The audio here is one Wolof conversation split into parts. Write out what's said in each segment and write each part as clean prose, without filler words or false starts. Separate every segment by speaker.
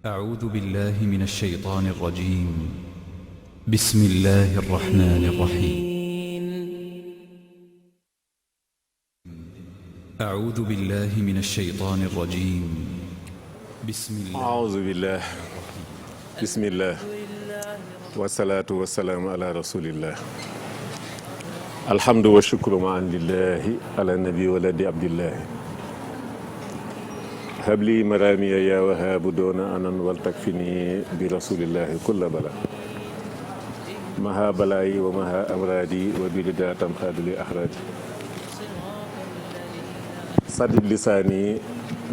Speaker 1: أعوذ بالله من الشيطان الرجيم. بسم الله الرحمن الرحيم. أعوذ بالله من الشيطان الرجيم. بسم الله.
Speaker 2: أعوذ بالله. بسم الله والصلاة والسلام على رسول الله. الحمد والشكر معا لله على النبي ولد عبد الله. هب لي مرامي يا وهاب دون أنا ولتكفني برسول الله كل بلاء. مها بلائي ومها أمرادي وبلدا تنقاد لي أحرادي. صدد لساني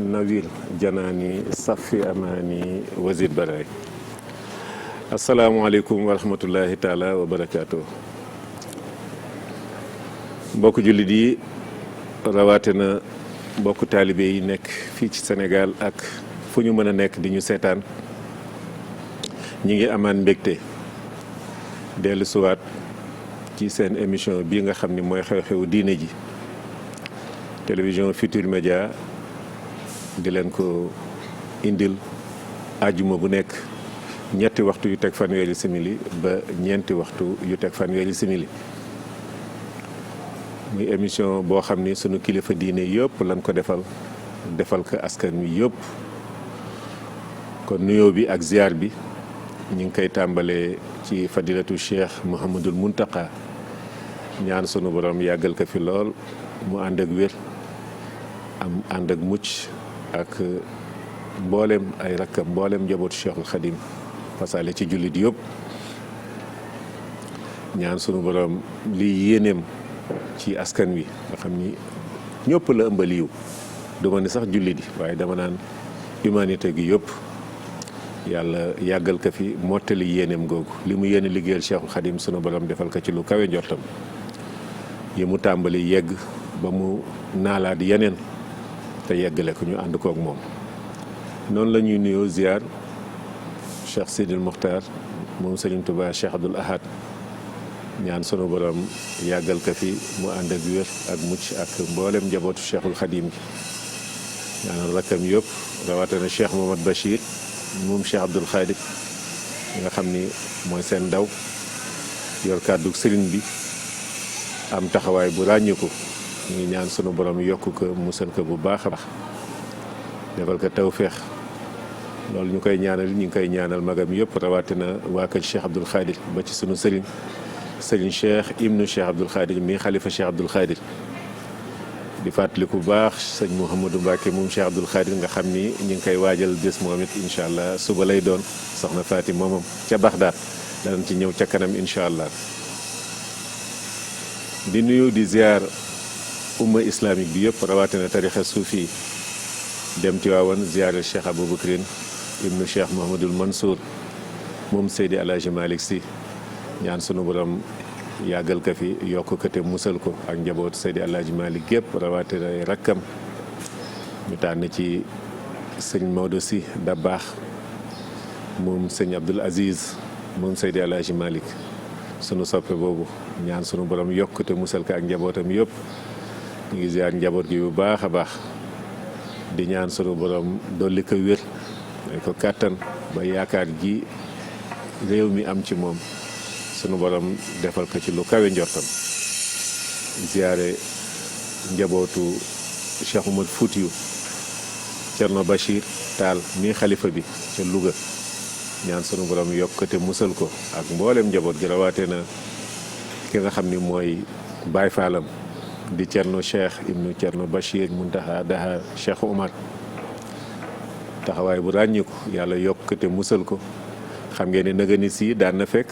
Speaker 2: نوير جناني صفي أماني وزيد براي. السلام عليكم ورحمة الله تعالى وبركاته. mbokk jullit yi rawatina mbokk taalibe yi nekk fii ci Sénégal ak fu ñu mën a nekk di ñu seetaan ñi ngi amaan mbégte dellu suwaat ci seen émission bii nga xam ni mooy xew-xewu diine ji télévision Futurs Médias di leen ko indil àjjuma bu nekk ñetti waxtu yu teg fanweeri simili ba ñeenti waxtu yu teg fanweeri simili muy émission boo xam ni sunu kilifa diine yëpp lañ ko defal ko askan wi yëpp kon nuyoo bi ak ziar bi ñu ngi koy tàmbalee ci fadilatu cheikh Mouhamadul Muntaka ñaan sunu borom yàggal ko fi lool mu ànd ak wér am ànd ak mucc ak mboolem ay rakkam mboolem njabootu cheikhul xadim fasale ci jullit yëpp ñaan sunu borom lii yéeneem ci askan wi nga xam ni ñëpp la ëmbal yiw duma ni sax jullit yi waaye dama naan humanité gi yëpp yàlla yàggal ko fi mottali yéeneem googu li mu yéene liggéeyal cheikhul xadim sunu borom defal ko ci lu kawe njortam yi mu tàmbali yegg ba mu naalaat yeneen te yeggale ko ñu ànd kook moom noonu la ñuy nuyoo ziar Cheikh Sidil Mokhtar moom Serigne Touba Cheikh Abdoul Ahad ñaan sunu borom yàggal ko fi mu ànd ak wér ak mucc ak mboolem njabootu cheikhul xadim gi ñaanal rakkam yëpp rawatina cheikh Mohamad Bachir moom cheikh Abdoul Khadir nga xam ni mooy seen ndaw yor kàddu sëriñ bi am taxawaay bu ràññiku ñu ngi ñaan sunu borom yokk ko musal ko bu baax a baax defal ko tawféex loolu ñu ngi koy ñaanal magam yëpp rawatina waa kër cheikh Abdoul Khadir ba ci sunu sëriñ cheikh ibnu cheikh Abdoul Khadir mi xalifa cheikh Abdoul Khadir di fàttaliku bu baax sëñ Mouhamadou Mbacke moom cheikh Abdoul Khadir nga xam ni ñu ngi koy waajal bés moom it incha allah suba lay doon soxna Faati moomam ca Baxdaad danañ ci ñëw ca kanam incha allah di nuyu di ziar umma islamique bi yëpp rawatina tarixa suufi dem Tiwaawan ziare cheikh Aboubacrin ibnu cheikh Mouhamadul Mansour moom Seydi Alhaji Malick Sy ñaan sunu borom yàggal ko fi yokk ko te musal ko ak njaboot Seydi Alhaji Malick gépp rawatina ay rakkam ñu tànn ci sëñ Maodo Sy Dabakh moom sëñ Abdoul Aziz moom Seydi Alhaji Malick sunu soppe boobu ñaan sunu borom yokk te musal ko ak njabootam yëpp ñu ngi ziar njaboot gi bu baax a baax di ñaan sunu borom dolli ko wér may ko kàttan ba yaakaar ji réew mi am ci moom sunu borom defal ko ci lu kawe njortam ziare njabootu Cheikh Oumar Foutiyou Cerno Bachir Taal mi xalifa bi ca Louga ñaan sunu borom yokk te musal ko ak mboolem njaboot gi rawaate na ki nga xam ni mooy Baay Faalam di Cerno Cheikh ibnu Cerno Bachir Muntaha Daha Cheikh Oumar taxawaay bu ràññiku yàlla yokk te musal ko xam ngeen ne nëgëni si daan na fekk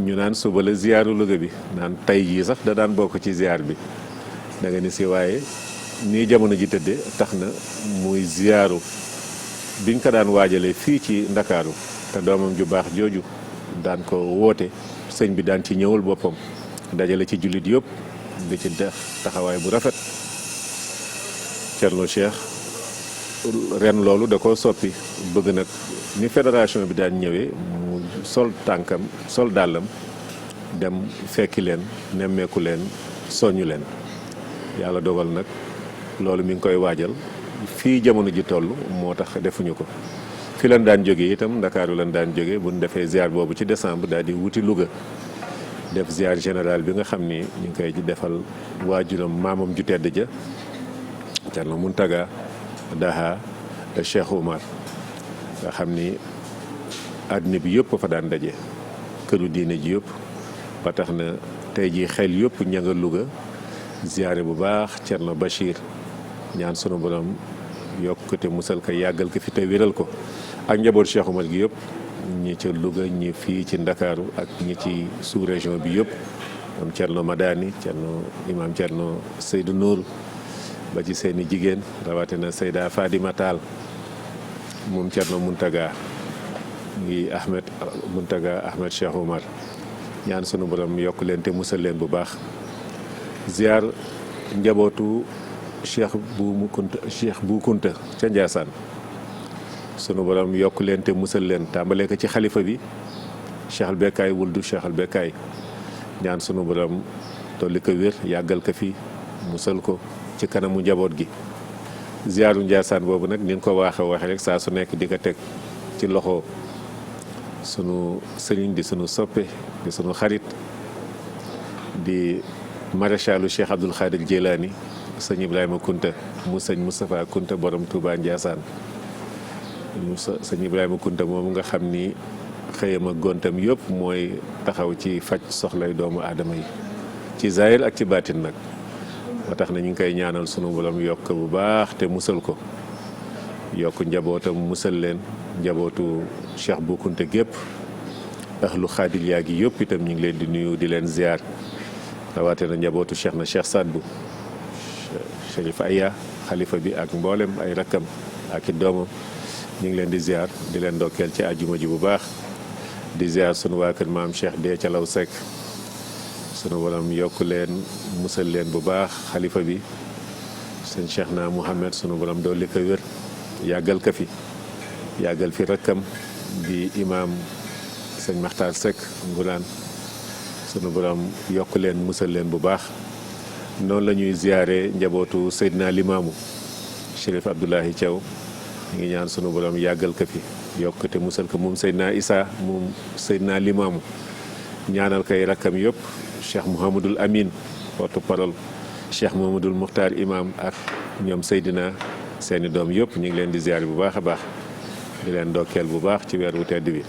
Speaker 2: ñu naan suba la ziyaaru Louga bi naan tay jii sax da daan bokk ci ziyaar bi da nga ni si waaye nii jamono ji tëdde tax na muy ziyaaru biñ ko daan waajalee fii ci Ndakaaru te doomam ju baax jooju daan ko woote sëñ bi daan ci ñëwal boppam dajale ci jullit yëpp di ci def taxawaay bu rafet Cerno Cheikh ren loolu da ko soppi bëgg nag ni fédération bi daan ñëwee mu sol tànkam sol dàllam dem fekki leen nemmeeku leen soññu leen yàlla dogal nag loolu mi ngi koy waajal fii jamono ji toll moo tax defuñu ko fi lan daan jóge itam Ndakaaru lan daan jóge bu ñu defee ziar boobu ci décembre daal di wuti Louga def ziar général bi nga xam ni ñu ngi koy defal waajuram maamam ju tedd ja Thierno Mountaga Daha Cheikh Oumar nga xam ni àddina bi yëpp fa daan daje këru diine ji yëpp ba tax na tey jii xel yëpp ña nga Louga ziare bu baax Thierno Bachir ñaan sunu borom yokk ko te musal ko yàggal ko fi te wéral ko ak njaboot Cheikh Oumar gi yëpp ñi ca Louga ñi fii ci Ndakaaru ak ñi ci sous région bi yëpp moom Thierno Madani Thierno imam Thierno Seydou Nour ba ci seeni jigéen rawatina Seyda Fadima Tall moom Thierno Mountaga ngi Ahmed Mountaga Ahmed Cheikh Oumar ñaan sunu borom yokk leen te musal leen bu baax ziar njabootu Cheikh bu Kunta ca Ndiassane sunu borom yokk leen te musal leen tàmbalee ko ci xalifa bi Cheikh al Bekkaay wuldu Cheikh al Bekkaay ñaan sunu borom dolli ko wér yàggal ko fi musal ko ci kanamu njaboot gi ziaru Ndiassane boobu nag ni nga ko waxe rek saa su nekk di ko teg ci loxo sunu sëriñ di sunu soppe di sunu xarit di maréchalu Cheikh Abdoul Khadir Jilani sëñ Ibrahima Kunta mu sëñ Moustapha Kunta borom Touba Ndiassane sëñ Ibrahima Kunta moom nga xam ni xëyam ak gontam yëpp mooy taxaw ci faj soxlay doomu aadama yi ci zahir ak ci baatin nag ba tax na ñu ngi koy ñaanal sunu borom yokk bu baax te musal ko yokk njabootam musal leen njabootu Cheikh Bou Kounta gépp ahlu xaadir yaa gi yëpp itam ñu ngi leen di nuyu di leen ziar rawatina njabootu Cheikh na Cheikh Sadbou Chérif Aya xalifa bi ak mboolem ay rakkam ak i doomam ñu ngi leen di ziar di leen ndokkeel ci àjjuma ji bu baax di ziar sunu waa kër maam Cheikh Dee Calaw Seck sunu borom yokk leen musal leen bu baax xalifa bi sëñ Cheikh na Mouhamed sunu borom dolli ko wér yàggal ka fi yàggal fi rakkam di imaam sëñ Makhtar Seck Nguraan sunu borom yokk leen musal leen bu baax noonu la ñuy ziare njabootu Seydina Limaamu Chérif Abdoulahi Thiaw ñu ngi ñaan sunu borom yàggal ko fi yokk te musal ko moom Seydina Issa moom Seydina Limaamu ñaanal koy rakkam yëpp Cheikh Mouhamadul Amin porte-parole Cheikh Mouhamadul Mukhtar imam ak ñoom Seydina seeni doom yëpp ñu ngi leen di ziare bu baax a baax di leen ndokkeel bu baax ci weer wu tedd bi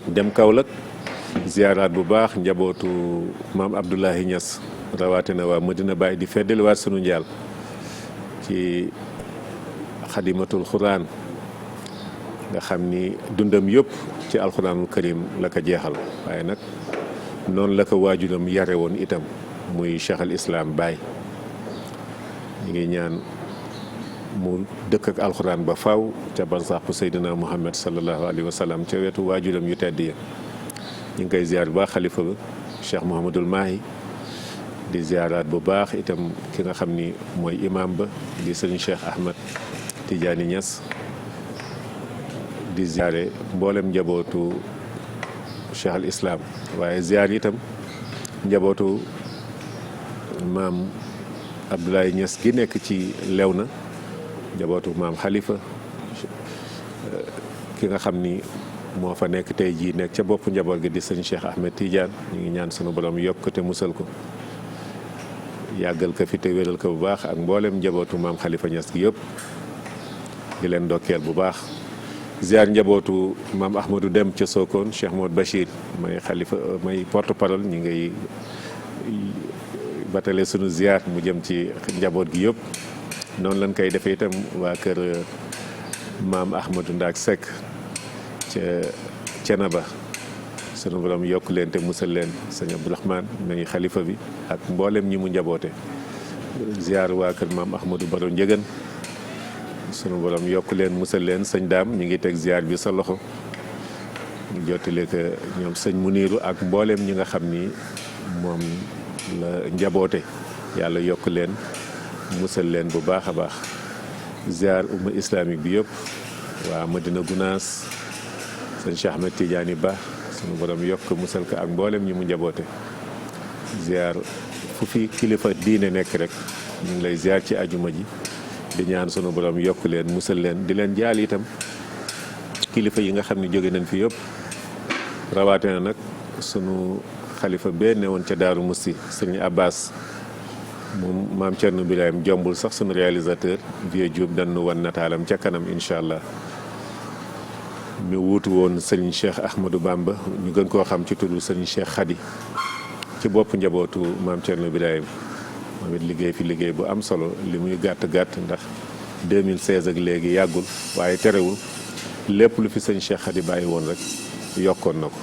Speaker 2: dem Kaolack ziaraat bu baax njabootu maam Abdoulahi Niass rawatina waa Medina Baye di feddaliwaat sunu njaal ci xadimatul xuraan nga xam ni dundam yëpp ci alxuraanul karim la ko jeexal waaye nag noonu la ko waajuram yare woon itam muy Cheikh al Islam Baye ñu ngi ñaan mu dëkk ak alxuraan ba faw ca barsàqu Seydina Muhammad sallallahu alayhi wa sallam ca wetu waajuram yu tedd ya ñu ngi koy ziar bu baax xalifa ba Cheikh Mouhamadul Mahi di ziaraat bu baax itam ki nga xam ni mooy imam ba di sëriñ Cheikh Ahmed Tidiane Niass di ziare mboolem njabootu Cheikh al Islam waaye ziar itam njabootu maam Abdoulaye Niass gi nekk ci Léona njabootu maam Khalifa ki nga xam ni moo fa nekk tey jii nekk ca bopp njaboot gi di sëñ Cheikh Ahmed Tidiane ñu ngi ñaan sunu borom yokk te musal ko yàggal ko fi te wéral ko bu baax ak mboolem njabootu maam Khalifa Niass gi yëpp di leen ndokkeel bu baax ziar njabootu maam Ahmadou Dem ca Sokone Cheikh Modou Bachir may xalifa may porte parole ñi ngay batale sunu ziar mu jëm ci njaboot gi yëpp noonu lañ koy defee itam waa kër maam Ahmadou Ndaak Seck ca Cenaba sunu borom yokk leen te musal leen sëñ Abdourahmane may xalifa bi ak mboolem ñi mu njaboote ziar waa kër maam Ahmadou Baro Njëgën sunu borom yokk leen musal leen sëñ Daam ñu ngi teg ziar bi sa loxo ñu jottale ko ñoom sëñ Muniiru ak mboolem ñi nga xam ni moom la njaboote yàlla yokk leen musal leen bu baax a baax ziar umma islamique bi yëpp waa Madina Gunaas sëñ Cheikh Ahmed Tidiane Ba sunu borom yokk musal ko ak mboolem ñi mu njaboote ziar fu fi kilifa diine nekk rek ñu ngi lay ziar ci ajuma ji di ñaan sunu borom yokk leen musal leen di leen jaal itam kilifa yi nga xam ne jóge nañ fi yëpp rawatina nag sunu xalifa bee ne woon ca Daaru Musti sëñ Abbas moom maam Thierno Birahim jombul sax sunu réalisateur Vieux Diop dañu wan nataalam ca kanam incha allah mi wuutu woon sëñ Cheikh Ahmadou Bamba ñu gën koo xam ci tuddu sëñ Cheikh Khady ci bopp njabootu maam Thierno Birahim moom it liggéey fi liggéey bu am solo li muy gàtt gàtt ndax 2016 ak léegi yàggul waaye terewul lépp lu fi sëñ Cheikh Khady bàyyi woon rek yokkoon na ko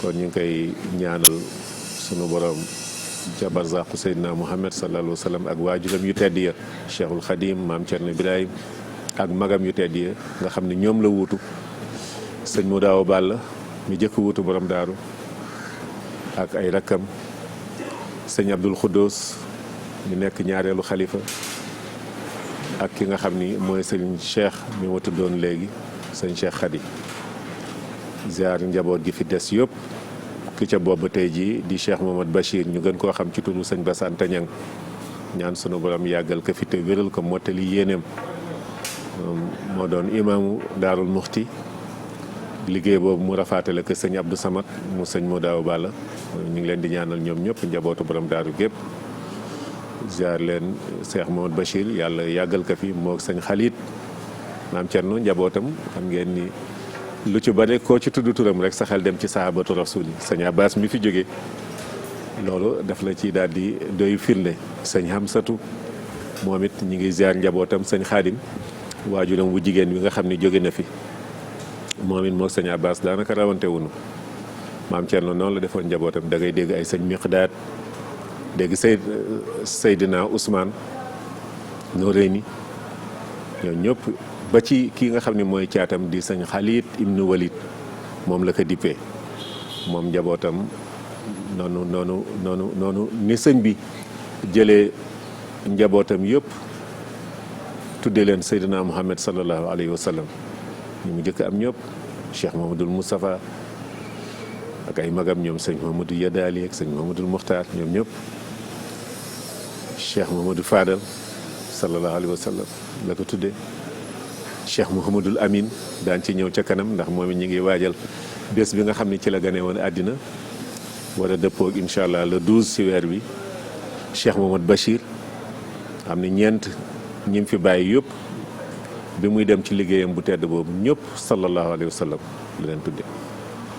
Speaker 2: kon ñu ngi koy ñaanal sunu borom ca barzaqu Seydina Muhammad sallallahu alayhi wa sallam ak waajuram yu tedd ya Cheikhul Khadim maam Thierno Birahim ak magam yu tedd ya nga xam ne ñoom la wuutu sëñ mu daaw Balla mi jëkk wuutu borom daaru ak ay rakkam sëñ Abdul Khoudous mi nekk ñaareelu xalifa ak ki nga xam ni mooy sëñ Cheikh mi ma tuddoon léegi sëñ Cheikh Khady ziar njaboot gi fi des yëpp ki ca boobu tey jii di Cheikh Mohamad Bachir ñu gën koo xam ci turu sëñ Bass Anta Niang ñaan sunu borom yàggal ko fi te wéral ko mottali yéeneem moo doon imaamu Daarul Muxti liggéey boobu mu rafaatale ko sëñ Abdou Samad mu sëñ mu daaw Balla ñu ngi leen di ñaanal ñoom ñëpp njabootu borom daaru gépp ziar leen Cheikh Mohamad Bachir yàlla yàggal ko fi moo sëñ Xalit maam Thierno njabootam xam ngeen ni lu ci bare koo ci tudd turam rek sa xel dem ci sahabatu rasul yi sëñ Abbas mi fi jóge loolu daf la ci daal di doy firnde sëñ Hamsatu moom it ñi ngi ziar njabootam sëñ Xaadim waajuram wu jigéen bi nga xam ni jóge na fi moom it moo sëñ Abbas daanaka rawante wunu maam Thierno noonu la defoon njabootam da ngay dégg ay sëñ Miqdaat dégg Seydina Ousmane Noreyni ñoom ñëpp ba ci kii nga xam ne mooy caatam di sëñ Xalit ibnu Walid moom la ko dippee moom njabootam noonu ni sëñ bi jëlee njabootam yëpp tuddee leen Seydina Muhammad sallallahu alayhi wa sallam ñu mu njëkk am ñëpp Cheikh Mahamadul Moustapha ak ay magam ñoom sëñ Mahamadou Yadali ak sëñ Mahamadul Muxtaar ñoom ñëpp Cheikh Mahamadou Fadal sallallahu alayhi wa sallam la ko tuddee Cheikh Mouhamadul Amin daan ci ñëw ca kanam ndax moom it ñu ngi waajal bés bi nga xam ne ci la gane woon àddina war a dëppoog incha allah le 12 ci weer bi Cheikh Mohamad Bachir am na ñeent ñi fi bàyyi yëpp bi muy dem ci liggéeyam bu tedd boobu ñëpp sallallahu alayhi wa sallam la leen tudde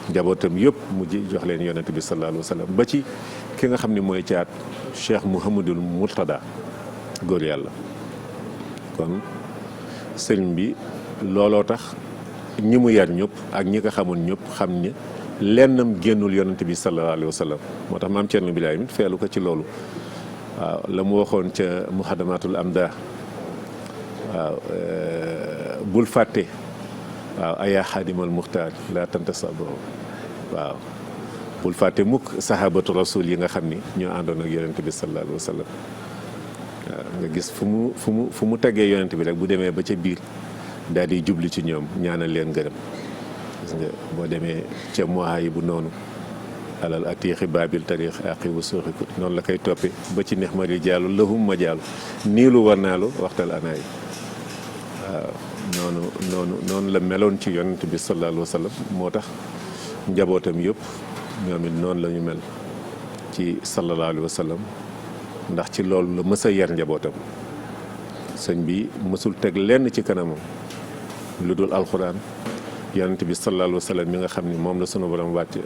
Speaker 2: njabootam yëpp mu jox leen yonent bi sallallahu alayhi wa sallam ba ci ki nga xam ne mooy caat Cheikh Mouhamadul Murtada góor yàlla kon sëriñ bi looloo tax ñi mu yar ñëpp ak ñi ko xamoon ñëpp xam ne lennam génnul yonent bi sallallahu alayhi wa sallam moo tax maam Thierno Birahim it feelu ko ci loolu waaw la mu waxoon ca muxadamatul amda waaw bul fàtte waaw ayaa xaadimal muxtaar laa tantasabo waaw bul fàtte mukk sahabatu rasul yi nga xam ni ñoo àndoon ak yonent bi sallallahu alayhi wa sallam waaw nga gis fu mu teggee yonent bi rek bu demee ba ca biir daal di jubli ci ñoom ñaanal leen gërëm gis nga boo demee ca mohayi bu noonu alal atiixi baabil tariix aqi wa suuxi ko noonu la koy toppe ba ci neex ma di jàllu lahum ma jàllu niilu war naalu waxtal anaay waaw noonu la meloon ci yonent bi sallallahu alayhi wa sallam moo tax njabootam yëpp ñoom it noonu la ñu mel ci sallallahu alayhi wa sallam ndax ci loolu la mës a yar njabootam sëñ bi mësul teg lenn ci kanamam lu dul alxuraan yonent bi sallallahu alayhi wa sallam mi nga xam ni moom la sunu borom wàcce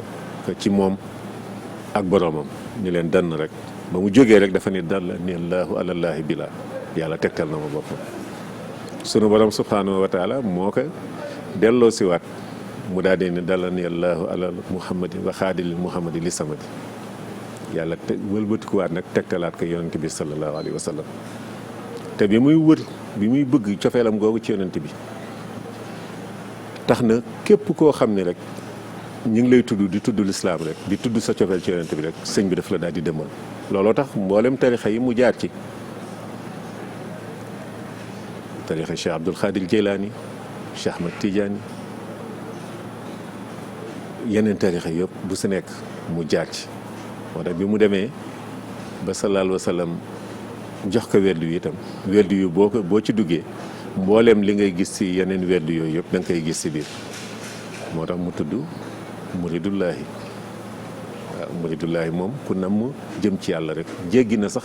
Speaker 2: ci moom ak boromam ñu leen dann rek ba mu jógee rek dafa ni dalla ni allahu alallaahi bila yàlla tegtal na ma boppam sunu borom subhanahu wa taala moo ko delloo siwaat mu daal di ne dalla ni allahu alal muhammadi wa xaadilil muhammadi li samadi yàlla te wëlbatikuwaat nag tegtalaat ko yonent bi sallallahu alayhi wa sallam te bi muy wër bi muy bëgg cofeelam googu ci yonent bi tax na képp koo xam ne rek ñu ngi lay tudd di tudd lislaam rek di tudd sa cofeel ci yonent bi rek sëñ bi daf la daal di demal looloo tax mboolem tarixa yi mu jaar ci tarixa Cheikh Abdul Xaadir Jeylaani Cheikh Ahmad Tidiane yeneen tarixa yëpp bu si nekk mu jaar ci moo tax bi mu demee ba sallallahu alayhi wa sallam jox ko werdu yi itam werdu yu boo ci duggee mbooleem li ngay gis ci yeneen werd yooyu yëpp da nga koy gis ci biir moo tax mu tudd muridullaahi waaw muridullaahi moom ku namm jëm ci yàlla rek jéggi na sax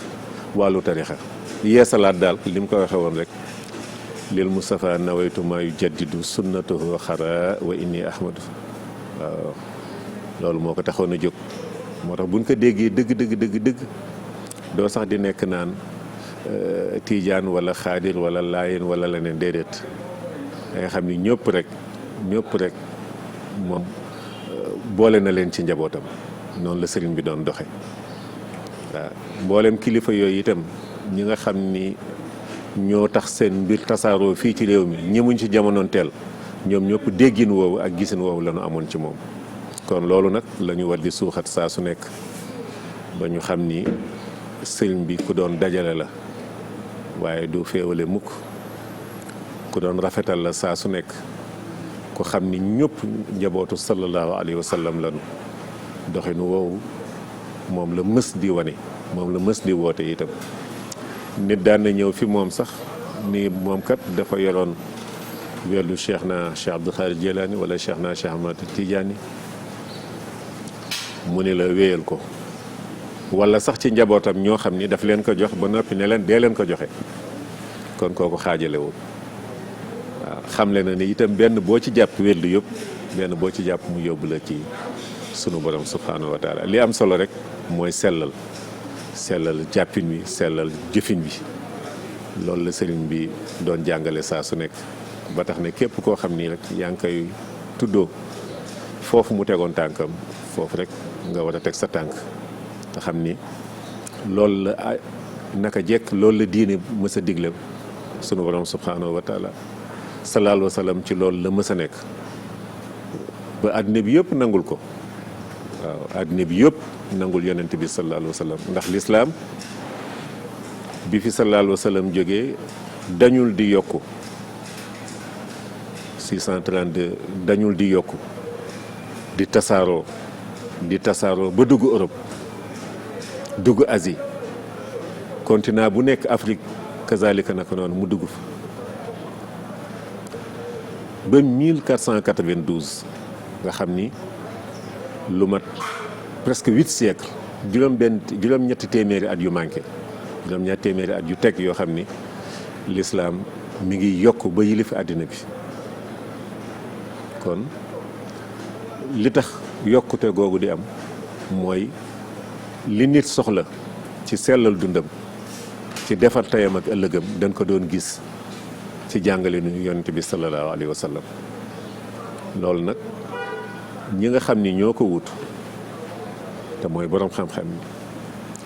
Speaker 2: wàllu tarixa yeesalaat daal li mu ko waxee woon rek lil Mustafa nawaytu maa yu jaddidu sunnatahu xara wa inni ahmadu waaw loolu moo ko taxoon a jóg moo tax buñ ko déggee dëgg doo sax di nekk naan tiijaan wala xaadir wala laayen wala leneen déedéet da nga xam ni ñëpp rek moom boole na leen ci njabootam noonu la sëriñ bi doon doxe waaw mboolem kilifa yooyu itam ñi nga xam ni ñoo tax seen mbir tasaaroo fii ci réew mi ñemuñ ci jamonoon teel ñoom ñëpp déggin woowu ak gisin woowu la ñu amoon ci moom kon loolu nag la ñu war di suuxat saa su nekk ba ñu xam ni sëriñ bi ku doon dajale la waaye du féewale mukk ku doon rafetal la saa su nekk ku xam ni ñëpp njabootu sallallahu alayhi wa sallam lañu doxinu woowu moom la mës di wane moom la mës di woote itam nit daan na ñëw fi moom sax ni moom kat dafa yoroon wellu Cheikh Abdul Xaadir Jilaani wala Cheikh Ahmad Tijaani mu ni la wéyal ko wala sax ci njabootam ñoo xam ni daf leen ko jox ba noppi ne leen dee leen ko joxe kon kooku xaajalewul waaw xamle na ni itam benn boo ci jàpp wellu yëpp benn boo ci jàpp mu yóbbu la ci sunu borom subhaanahu wa taala li am solo rek mooy sellal jàppin wi sellal jëfin bi loolu la sëriñ bi doon jàngale saa su nekk ba tax ne képp koo xam ni rek yaa ngi koy tuddoo foofu mu tegoon tànkam foofu rek nga war a teg sa tànk te xam ni loolu la naka jekk loolu la diine mës a digle sunu borom subhaanahu wa taala sallallahu alayhi wa sallam ci loolu la mës a nekk ba àddina bi yëpp nangul ko waaw àddina bi yëpp nangul yonent bi sallallahu alayhi wa sallam ndax lislaam bi fi sallallahu alayhi wa sallam jógee dañul di yokku 632 dañul di yokku di tasaaroo ba dugg Europe dugg Asie continent bu nekk Afrique kazalika naka noonu mu dugg fa ba 1492 nga xam ni lu mat presque 8 siècles juróom-ñetti téeméeri at yu manqué juróom-ñetti téeméeri at yu teg yoo xam ni lislaam mi ngi yokk ba yilif àddina bi kon li tax yokkute googu di am mooy li nit soxla ci sellal dundam ci defar tayam ak ëllëgam dañ ko doon gis ci jàngale nu yonent bi sallallahu alayhi wa sallam loolu nag ñi nga xam ni ñoo ko wut te mooy boroom xam-xam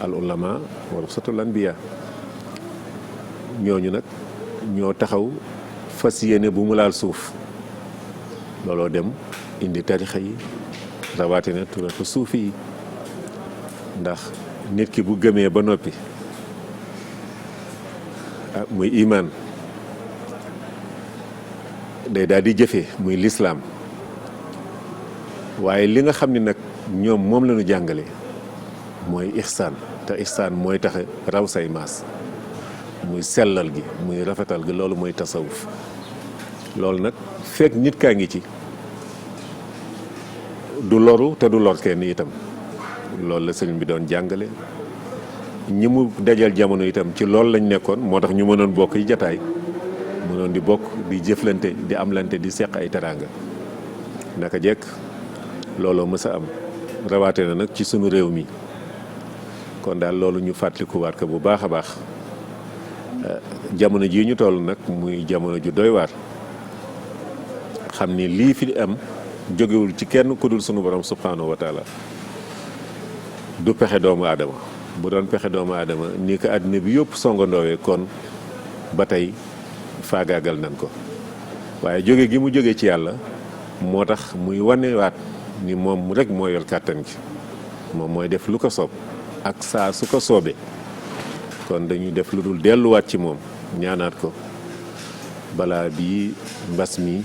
Speaker 2: al ulama warasatul anbiya ñooñu nag ñoo taxaw fas yéene bu mu laal suuf looloo dem indi tarixa yi rawatina turatu suufi yi ndax nit ki bu gëmee ba noppi muy imaan day daal di jëfee muy lislaam waaye li nga xam ni nag ñoom moom la ñu jàngale mooy ihsaan te ihsaan mooy tax raw say maas muy sellal gi muy rafetal gi loolu mooy tasawuf loolu nag fekk nit kaa ngi ci du loru te du lor kenn itam loolu la sëriñ bi doon jàngale ñi mu dajal jamono itam ci loolu lañ nekkoon moo tax ñu mënoon bokk yi jataay mënoon di bokk di jëflante di amlante di seq ay teraanga naka jekk looloo mës a am rawaate na nag ci sunu réew mi kon daal loolu ñu fàttalikuwaat ko bu baax a baax jamono jii ñu toll nag muy jamono ju doy waar xam ni lii fi am jógewul ci kenn ku dul sunu borom subhanahu wa taala du pexe doomu aadama bu doon pexe doomu aadama ni ko àddina bi yëpp songandoowee kon ba tey faagaagal nañ ko waaye jóge gi mu jóge ci yàlla moo tax muy wanewaat ni moom rek moo yor kàttan gi moom mooy def lu ko soob ak saa su ko soobee kon dañuy def lu dul delluwaat ci moom ñaanaat ko balaa bii mbas mi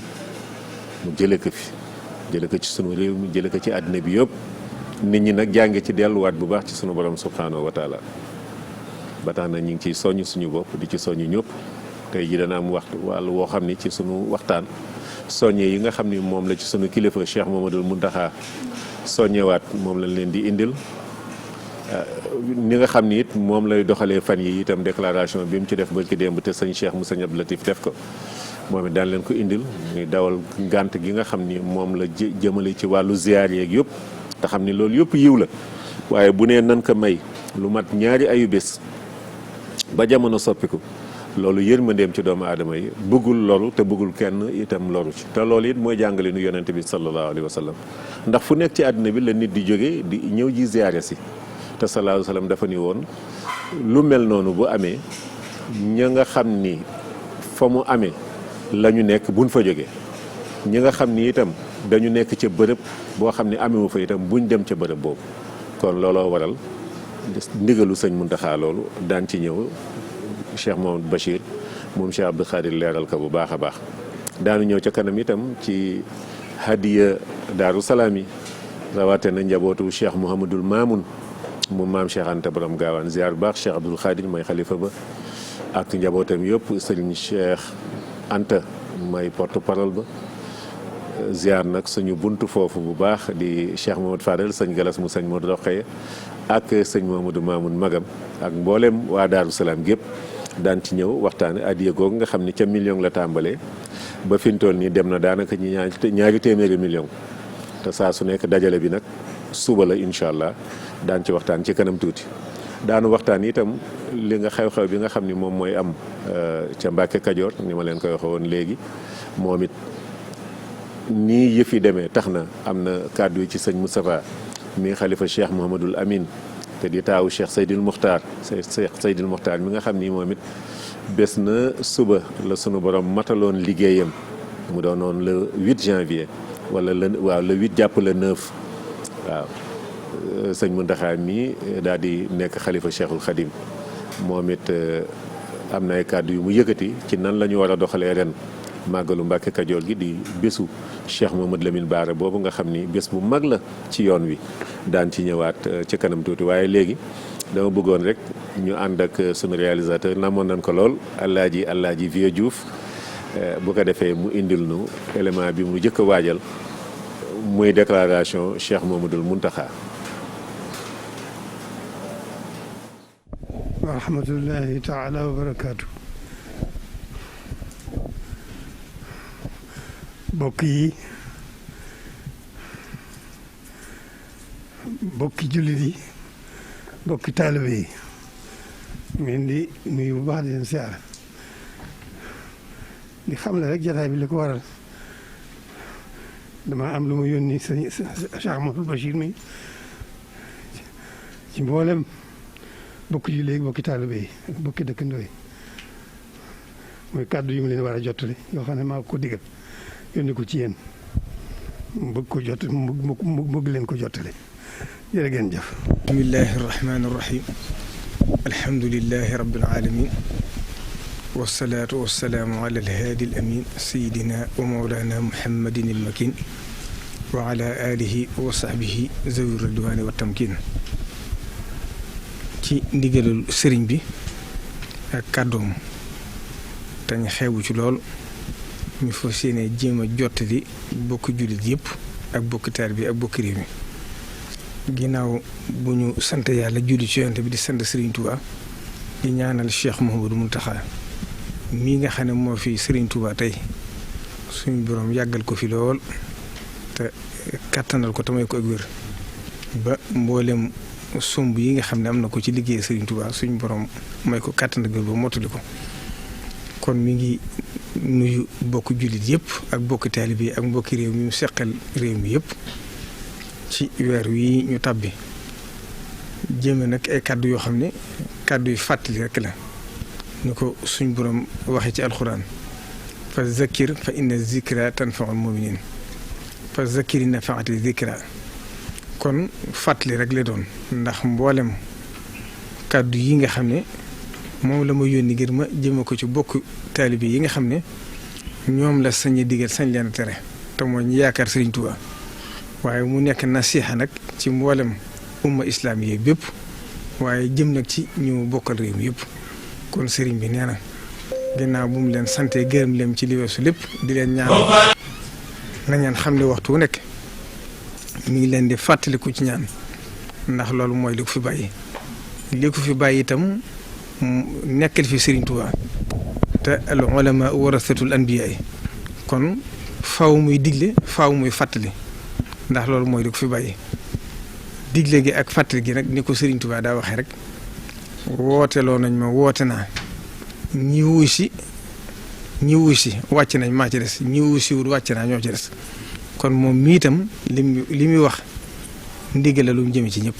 Speaker 2: mu jële ko fi jële ko ci sunu réew mi jële ko ci àddina bi yëpp nit ñi nag jànge ci delluwaat bu baax ci sunu borom subhanahu wa taala ba tax na ñu ngi ciy soññ suñu bopp di ci soññ ñëpp tey ji dana am waxtu wàllu woo xam ni ci sunu waxtaan soññe yi nga xam ni moom la ci sunu kilifa Cheikh Mouhamadoul Mountakha soññewaat moom lañ leen di indil ni nga xam ni it moom lay doxalee fan yi itam déclaration bi mu ci def barki démb te sëñ Cheikh mu sëñ Abdou Latif def ko moom it daan leen ko indil muy dawal ngànt gi nga xam ni moom la jëmale ci wàllu ziar yeeg yëpp te xam ni loolu yëpp yiw la waaye bu nee nan ko may lu mat ñaari ayu bés ba jamono soppiku loolu yërmandeem ci doomu aadama yi bëggul loru te bëggul kenn itam loru ci te loolu it mooy jàngale nu yonente bi sallallahu alayhi wa sallam ndax fu nekk ci àddina bi la nit di jóge di ñëw ji ziare si te sallallahu alayhi wa sallam dafa ni woon lu mel noonu bu amee ña nga xam ni fa mu amee la ñu nekk buñ fa jógee ñi nga xam ni itam dañu nekk ca bërëb boo xam ni amewu fa itam buñ dem ca bërëb boobu kon looloo waral ndigalu sëñ Muntaxa loolu daan ci ñëw Cheikh Mouhamadou Bachir moom Cheikh Abdou Khadir leeral ko bu baax a baax daanu ñëw ca kanam itam ci hadiya Daaru Salaam yi rawate na njabootu Cheikh Mouhamadoul Mamoun moom maam Cheikh Anta borom gaawaan ziar bu baax Cheikh Abdoul Khadir mooy xalifa ba ak njabootam yëpp sëriñ Cheikh Anta mooy porte parole ba ziar nag suñu buntu foofu bu baax di Cheikh Mamadou Fadel sëñ Galas mu sëñ Modou Rokhaya ak sëñ Mouhamadou Mamoun Magam ak mboolem waa Daaru Salaam gépp daan ci ñëw waxtaane adiya googu nga xam ni ca million la tàmbalee ba fi mu toll nii dem na daanaka ñaari téeméeri million te saa su nekk dajale bi nag suba la incha allah daan ci waxtaan ci kanam tuuti daanu waxtaan itam li nga xew-xew bi nga xam ni moom mooy am ca Mbàkke Kajoor ni ma leen koy waxe woon léegi moom it nii yëf yi demee tax na am na kàddu yi ci sëñ Moustapha mi xalifa Cheikh Mouhamadoul Amine te di taawu Cheikh Seydil Muxtaar Cheikh Seydil Muxtaar mi nga xam ni moom it bés na suba la sunu borom mataloon liggéeyam mu doonoon le 8 janvier wala le 8 jàpp le 9 waaw sëñ Muntaxa mi daal di nekk xalifa Cheikhul Khadim moom it am na ay kàddu yu mu yëkkati ci nan la ñu war a doxalee ren màggalu Mbàkke Kajoor gi di bésu Cheikh Mouhamadou Lamine Bara boobu nga xam ni bés bu mag la ci yoon wi daan ci ñëwaat ci kanam tuuti waaye léegi dama bëggoon rek ñu ànd ak sunu réalisateur namoon nañ ko lool Alaaji Vieux Diouf bu ko defee mu indil nu élément bi mu jëkk a waajal muy déclaration Cheikh Mouhamadoul Mountakha.
Speaker 3: wa rahmatullahi taala wa barakaatu. bokk yi bokki jullit yi bokki taalibe yi ngeen di nuyu bu baax di leen siyaar di xam ne rek jataay bi li ko waral dama am lu ma yónni sëñ Cheikh Mouhamadoul Bachir mi ci mboolem bokki jullit yi bokki taalibe yi ak bokki dëkkandoo yi mooy kàddu yu mu leen war a jottali yoo xam ne maa ko digal yónni ko ci yéen mu bëgg ko jot mu bëgg leen ko jottale jërë ngeen jëf. bismillahi rahmaani rahim alhamdulillahi rabbil alamin wasalaatu wasalaamu ala alhaadi alamin sayidina wa mawlana muhammadin almakin wa ala alihi wa sahbihi zawi ridwani wa tamkin ci ndigalul sëriñ bi ak kàddoom te ñu xeebu ci lool ñu fas yéene jéem a jottali bokki jullit yëpp ak bokki taalibe bi ak bokki réew mi ginnaaw bu ñu sant yàlla julli ci yonent bi di sant Serigne Touba di ñaanal Cheikh Mouhamadoul Mountakha mii nga xam ne moo fi Serigne Touba tey suñu borom yàggal ko fi lool te kattanal ko tamay ko ak wér ba mboolem somb yi nga xam ne am na ko ci liggéey Serigne Touba suñu borom may ko kattan ak wér ba mottali ko kon mi ngi nuyu bokk jullit yëpp ak bokk taalibe yi ak mbokki réew mi mu seqal réew mi yëpp ci weer wi ñu tàbbi jéeme nag ay kàddu yoo xam ne kàddu yu fàttali rek la ni ko suñ borom waxee ci alxuraan fa zakkir fa inna zikra tanfaul muminin fa zakkir nafaati zikra kon fàttali rek la doon ndax mboolem kàddu yi nga xam ne moom la ma yónni ngir ma jëme ko ci bokk taalibe yi nga xam ne ñoom la sañ a digal sañ leen a tere te mooy ñu yaakaar Sëriñ Tuubaa waaye mu nekk nasiixa nag ci mboolem umma islaam yi bépp waaye jëm nag ci ñu bokkal réew mi yëpp kon sëriñ bi nee na ginnaaw bu mu leen sante gërëm leen ci li weesu lépp di leen ñaan na ngeen xam ne waxtu wu nekk mi ngi leen di fàttaliku ci ñaan ndax loolu mooy li ko fi bàyyi li ko fi bàyyi itam nekkal fi Serigne Touba te al ulama warasatul anbiya kon faaw muy digle faaw muy fàttali ndax loolu mooy li ko fi bàyyi digle gi ak fàttali gi nag ni ko Serigne Touba daa waxee rek wooteloo nañ ma woote naa ñi wuy si wàcc nañ maa ci des ñi wuy si wul wàcc naa ñoo ci des kon moom mii itam li muy wax ndigal la lu mu jëme ci ñëpp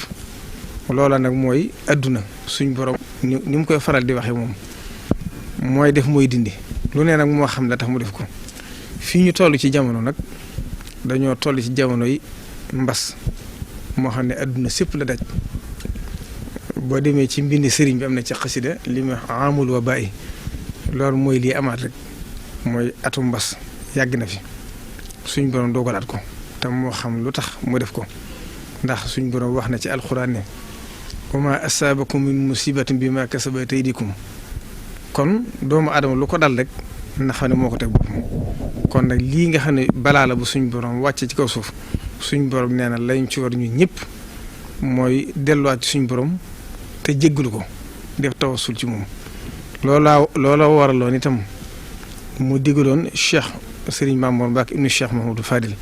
Speaker 3: loola nag mooy adduna suñ borom ni mu koy faral di waxee moom mooy def mooy dindi lu ne nag moo xam la tax mu def ko fii ñu toll ci jamono nag dañoo toll ci jamono yi mbas moo xam ne adduna sépp la daj boo demee ci mbindi sëriñ bi am na ci xasida li mu amul wa bàyyi loolu mooy lii amaat rek mooy atum mbas yàgg na fi suñ borom dogalaat ko te moo xam lu tax mu def ko ndax suñ borom wax na ci alxuraan ne wa ma asaabakum min musibatin bi ma kasabat aydikum kon doomu aadama lu ko dal rek na xam ne moo ko teg boppam kon nag lii nga xam ne balaa la bu suñ borom wàcce ci kaw suuf suñ borom nee na lañ ci war ñu ñëpp mooy delluwaat ci suñ borom te jéggalu ko def tawassul ci moom loola waraloon itam mu digaloon Cheikh Serigne Mamour Mbacke ibnu Cheikh Mahamadou Fadil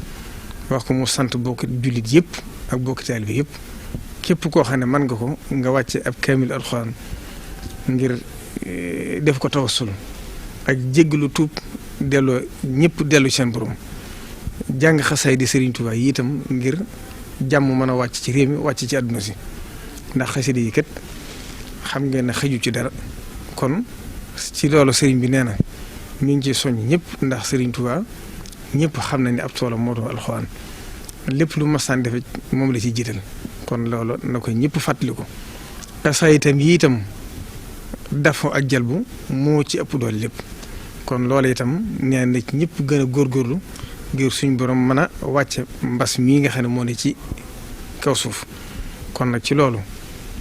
Speaker 3: wax ko mu sant bokk jullit yëpp ak bokk taalibe bi yëpp képp koo xam ne mën nga ko nga wàcce ab kaamil alxuraan ngir def ko tawassul ak jéggalu tuub delloo ñëpp dellu seen borom jàng xasaay di Serigne Touba yi itam ngir jàmm mën a wàcc ci réew mi wàcc ci àdduna si ndax xasida yi kat xam ngeen ne xëju ci dara kon ci loolu Serigne bi nee na mi ngi ci soññ ñëpp ndax Serigne Touba ñëpp xam nañ ne ab toolam moo doon alxuraan lépp lu masaan defe moom la ci jiital kon loolu na ko ñëpp fàttali ko xasaay itam yi itam dafa ak jalbu moo ci ëpp doole lépp kon loolu itam nee na ci ñëpp gën a góorgóorlu ngir suñ borom mën a wàcce mbas mii nga xam ne moo ne ci kaw suuf kon nag ci loolu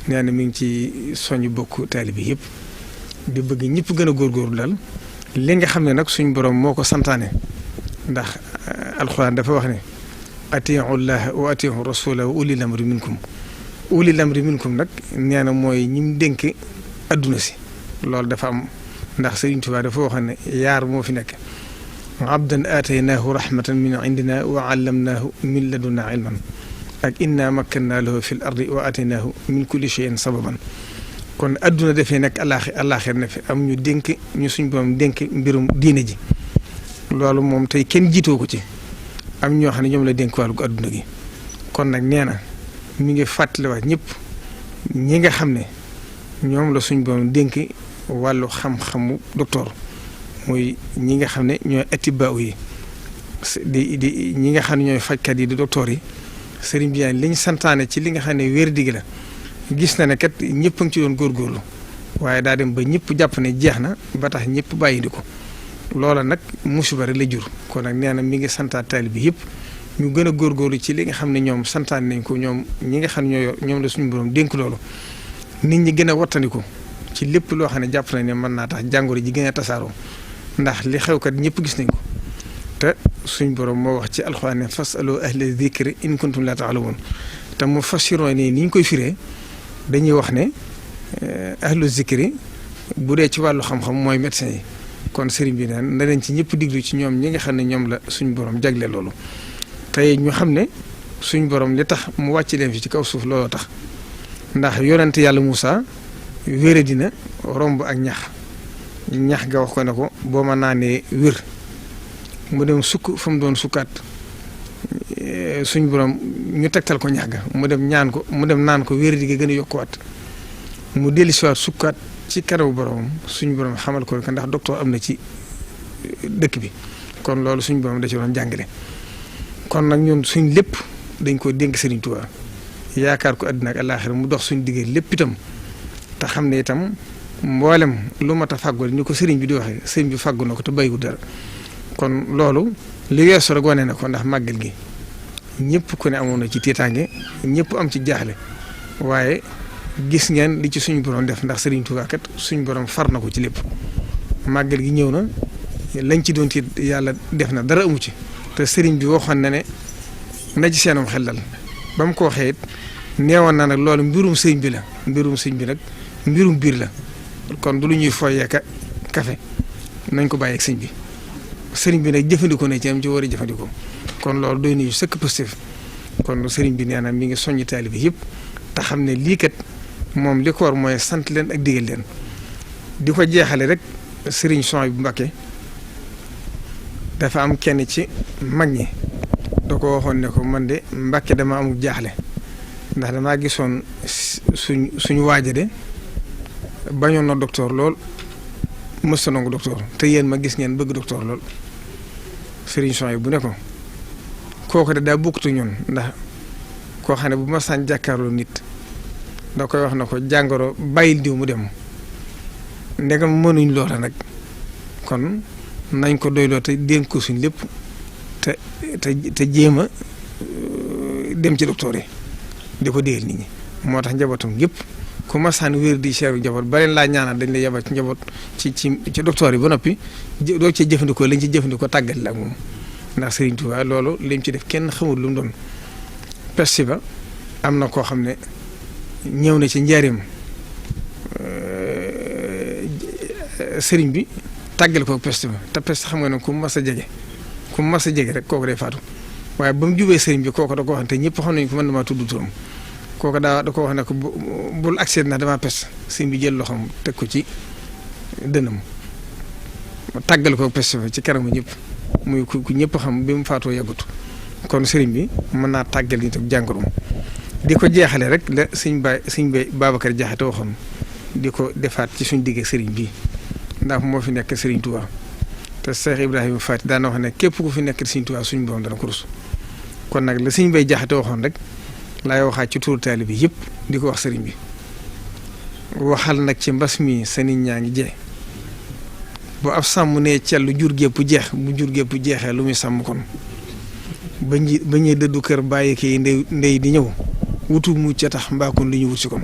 Speaker 3: nee na mi ngi ci soññ bokk taalibe bi yëpp di bëgg ñëpp gën a góorgóorlu daal li nga xam ne nag suñ borom moo ko santaane ndax alxuraan dafa wax ne atii'u llaaha wa atii'u rasuula wa ulil amri minkum nag nee na mooy ñim dénk adduna si loolu dafa am ndax Sëriñ Tuubaa dafa wax ne yaar moo fi nekk abdan aataynaahu rahmatan min indina wa allamnaahu min ladunna ilman ak inna makkannaa lahu fi l ardi wa aataynaahu min kulli shay'in sababan kon adduna dafee nekk àllaaxir ne fi am ñu dénk ñu suñ borom dénk mbirum diine ji loolu moom tey kenn jiitoo ko ci am ñoo xam ne ñoom la dénk wàllu adduna gi kon nag nee na mi ngi fàttaliwaat ñëpp ñi nga xam ne ñoom la suñ borom dénk wàllu xam-xamu docteur muy ñi nga xam ne ñooy atibaa yi di ñi nga xam ne ñooy fajkat yi di docteur yi sëriñ bi liñ santaane ci li nga xam ne wér digg la gis na ne kat ñëpp a ngi ci doon góorgóorlu waaye daa dem ba ñëpp jàpp ne jeex na ba tax ñëpp bàyyi di ko loola nag musiba rek la jur kon nag nee na mi ngi santaat taalibe bi yëpp ñu gën a góorgóorlu ci li nga xam ne ñoom santaane nañ ko ñoom ñi nga xam ne ñoom la suñu borom dénk loolu nit ñi gën a wattandiku ci lépp loo xam ne jàpp nañ ne mën naa tax jàngoro ji gën a tasaaroo ndax li xew kat ñëpp gis nañ ko te suñ borom moo wax ci alxuraan ne fasalu ahla zikri in kuntum laa ta'lamuun te mu fassiroo ne ni ñu koy firee dañuy wax ne ahlu zikri bu dee ci wàllu xam-xam mooy médecin yi kon sëriñ bi naan na leen ci ñëpp diglu ci ñoom ñi nga xam ne ñoom la suñ borom jagle loolu tey ñu xam ne suñ borom li tax mu wàcc leen fi ci kaw suuf looloo tax ndax yonent yàlla Moussa wére dina romb ak ñax ga wax ko ne ko boo ma naanee wér mu dem sukk fa mu doon sukkaat suñ borom ñu tegtal ko ñax ga mu dem naan ko wér di ga gën a yokkuwaat mu dellusiwaat sukkaat ci karaw borom suñ borom xamal ko ndax docteur am na ci dëkk bi kon loolu suñ borom da ci doon jàngale kon nag ñun suñ lépp dañ ko dénk Sëriñ Tuubaa yaakaar ko àddina ak àllaaxira mu dox suñ diggee lépp itam te xam ne itam mboolem lu mat a fàggu ni ko sëriñ bi di waxee sëriñ bi fàggu na ko te bàyyiwul dara kon loolu li weesu rek wane na ko ndax màggal gi ñëpp ku ne amoon na ci tiitaange ñëpp am ci jaaxle waaye gis ngeen li ci suñu borom def ndax Sëriñ Tuubaa kat suñu borom far na ko ci lépp màggal gi ñëw na lañ ci doon tiit yàlla def na dara amu ci te sëriñ bi waxoon na ne na ci seenum xel dal ba mu ko waxee it neewoon na nag loolu mbirum sëriñ bi la mbirum sëriñ bi nag mbirum biir la kon du lu ñuy foyee kafe nañ ko bàyyi ak sëriñ bi nag jëfandikoo na ci am ci war a jëfandikoo kon loolu doy nañu sëkk positif kon sëriñ bi nee na mi ngi soññi taalibe yëpp te xam ne lii kat moom li ko war mooy sant leen ak digal leen di ko jeexale rek sëriñ Souhaïbou Mbacké dafa am kenn ci mag ñi da ko waxoon ne ko man de Mbacké dama amul jaaxle ndax damaa gisoon suñu waaja de bañoon na docteur lool mës a nangu docteur te yéen ma gis ngeen bëgg docteur lool sëriñ Souhaïbou bu ne ko kooku de daa bokkut ñun ndax koo xam ne bu ma saan jàkkaarloo nit da koy wax na ko jàngoro bàyyil diw mu dem ndegam mënuñ loola nag kon nañ ko doyloo te dénk ko suñ lépp te jéem a dem ci docteur yi di ko déel nit ñi moo tax njabootam yëpp ku masaan wér di seeru njaboot ba leen laa ñaanal dañ lay yebal ci njaboot ci docteur yi ba noppi doo ci jëfandikoo lañ ci jëfandikoo tàggat la ak moom ndax Serigne Touba loolu lim ci def kenn xamul lu mu doon pesti ba am na koo xam ne ñëw na ci njaareem Serigne bi tàggal ko peste ba te peste xam nga ne ku mas a jege rek kooku day faatu waaye ba mu jubee Serigne bi kooku da ko wax te ñëpp xam nañ ko mën damaa tudd turam kooku da ko wax ne ko bul accès na damaa peste Serigne bi jël loxoom teg ko ci dënam tàggal ko peste ba ci kanamu ñëpp muy ku ñëpp xam bi mu faatoo yàggut kon Serigne bi mën naa tàggal nit ak jàngoroom di ko jeexale rek la sëñ Babacar Jaxate waxoon di ko defaat ci suñ digg Serigne bi ndax moo fi nekk Serigne Touba te Cheikh Ibrahima Fati daana wax ne képp ku fi nekk Serigne Touba suñ borom dana ko rus kon nag la sëñ Bay Jaxate waxoon rek laay waxaat ci tuuru taalibe bi yëpp di ko wax Serigne bi waxal nag ci mbas mi sa nit ñaa ngi jee bu ab sàmm ne cellu jur gépp jeex bu jur gépp jeexee lu muy sàmm kon ba ñuy dëddu kër bàyyi kii ndey di ñëw wutu mu ca tax mbaakoon li ñu wut si kon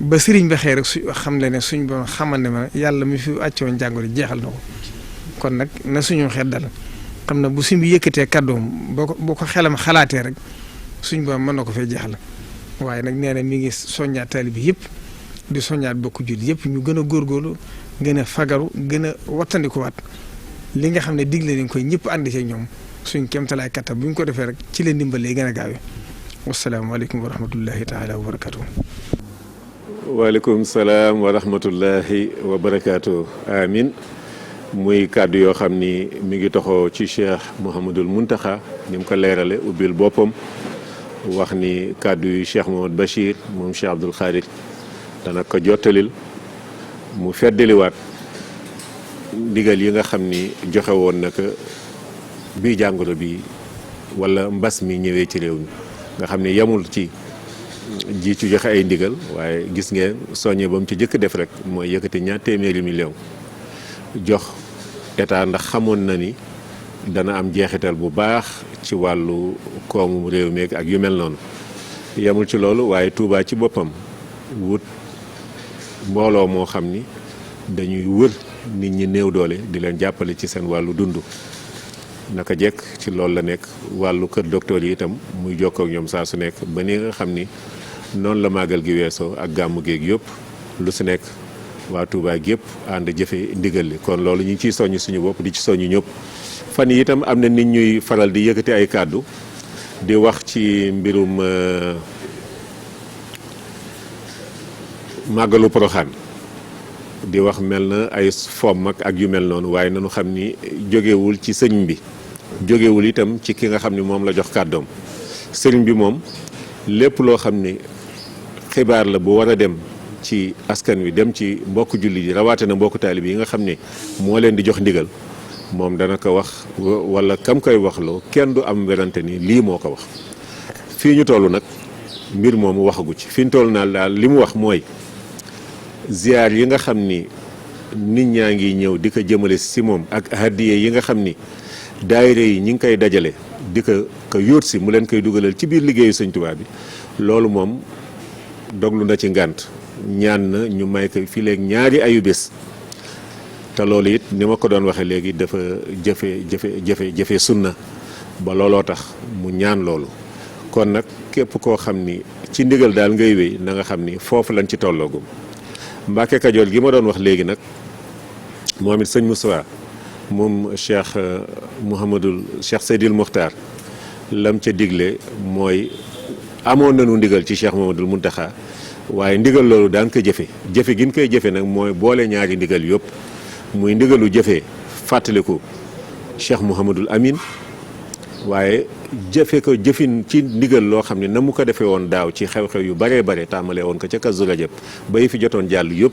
Speaker 3: ba sëriñ bi xëy rek xam le ne suñ ba xamal ne ma yàlla mi fi àccoon jàngoro jeexal na ko kon nag na suñu xel dal xam na bu suñ bi yëkkatee kàddoom boo ko xelam xalaatee rek suñ ba mën na ko fee jeexal waaye nag nee na mi ngi soññaat taalibe bi yëpp di soññaat bokku jullit yëpp ñu gën a góorgóorlu gën a fagaru gën a wattandikuwaat li nga xam ne digle nañ koy ñëpp ànd ci ñoom suñ kéemtalaay kattan bu ñu ko defee rek ci leen dimbalee gën a gaawee wasalaamaaleykum wa rahmatullahi taala wa barakaatu.
Speaker 2: waaleykum salaam wa rahmatullahi wa barakaatu. amin muy kàddu yoo xam ni mi ngi toxoo ci Cheikh Mouhamadul Mountakha ni mu ko leerale ubbil boppam wax ni kàddu yu Cheikh Mouhamad Bachir moom Cheikh Abdoul Khadir dana ko jottalil mu feddaliwaat ndigal yi nga xam ni joxe woon na ko bii jàngoro bi wala mbas mi ñëwee ci réew mi nga xam ne yemul ci joxe ay ndigal waaye gis ngeen soññe ba mu ci jëkk def rek mooy yëkkati 200 millions jox état ndax xamoon na ni dana am jeexital bu baax ci wàllu koomu réew mi ak yu mel noonu yemul ci loolu waaye Touba ci boppam wut mbooloo moo xam ni dañuy wër nit ñi néew doole di leen jàppale ci seen wàllu dund naka jekk ci loolu la nekk wàllu kër docteur yi itam muy jokkoo ak ñoom saa su nekk ba ni nga xam ni noonu la màggal gi weesoo ak gàmmu géeg yëpp lu si nekk waa Touba yëpp ànd jëfe ndigal li kon loolu ñu ngi ciy soññ suñu bopp di ci soññ ñëpp fan yi itam am na nit ñuy faral di yëkkati ay kàddu di wax ci mbirum màggalu Poroxaan di wax mel na ay fomm ak yu mel noonu waaye nanu xam ni jógewul ci sëñ bi jógewul itam ci ki nga xam ni moom la jox kàddoom sëriñ bi moom lépp loo xam ni xibaar la bu war a dem ci askan wi dem ci mbokk julli yi rawaate na mbokk taalib yi nga xam ni moo leen di jox ndigal moom dana ko wax wala kam koy waxloo kenn du am werante ni lii moo ko wax fii ñu toll nag mbir moomu waxagu ci fi ñu toll naa daal li mu wax mooy ziar yi nga xam ni nit ñaa ngi ñëw di ko jëmale si moom ak hadiye yi nga xam ni daayira yi ñi ngi koy dajale di ko yóot si mu leen koy dugalal ci biir liggéeyu Sëñ Tuubaa bi loolu moom doglu na ci ngànt ñaan na ñu may ko fii léegi ñaari ayu bés te loolu it ni ma ko doon waxee léegi dafa jëfe sunna ba looloo tax mu ñaan loolu. kon nag képp koo xam ni ci ndigal daal ngay wéy na nga xam ni foofu lañ ci tolloogum. Mbàkke Kajoor gi ma doon wax léegi nag moom it sëñ Moussa moom Cheikh Seydil Mokhtar lam ca digle mooy amoon nañu ndigal ci Cheikh Mouhamadoul Mountakha waaye ndigal loolu daan ko jëfe gi ñu koy jëfe nag mooy boole ñaari ndigal yëpp muy ndigalu jëfe fàttaliku Cheikh Mouhamadoul Amine waaye jëfe ko jëfin ci ndigal loo xam ne na mu ko defee woon daaw ci xew-xew yu baree bare tàmbalee woon ko ca Kazu Rajab ba yi fi jotoon jàll yëpp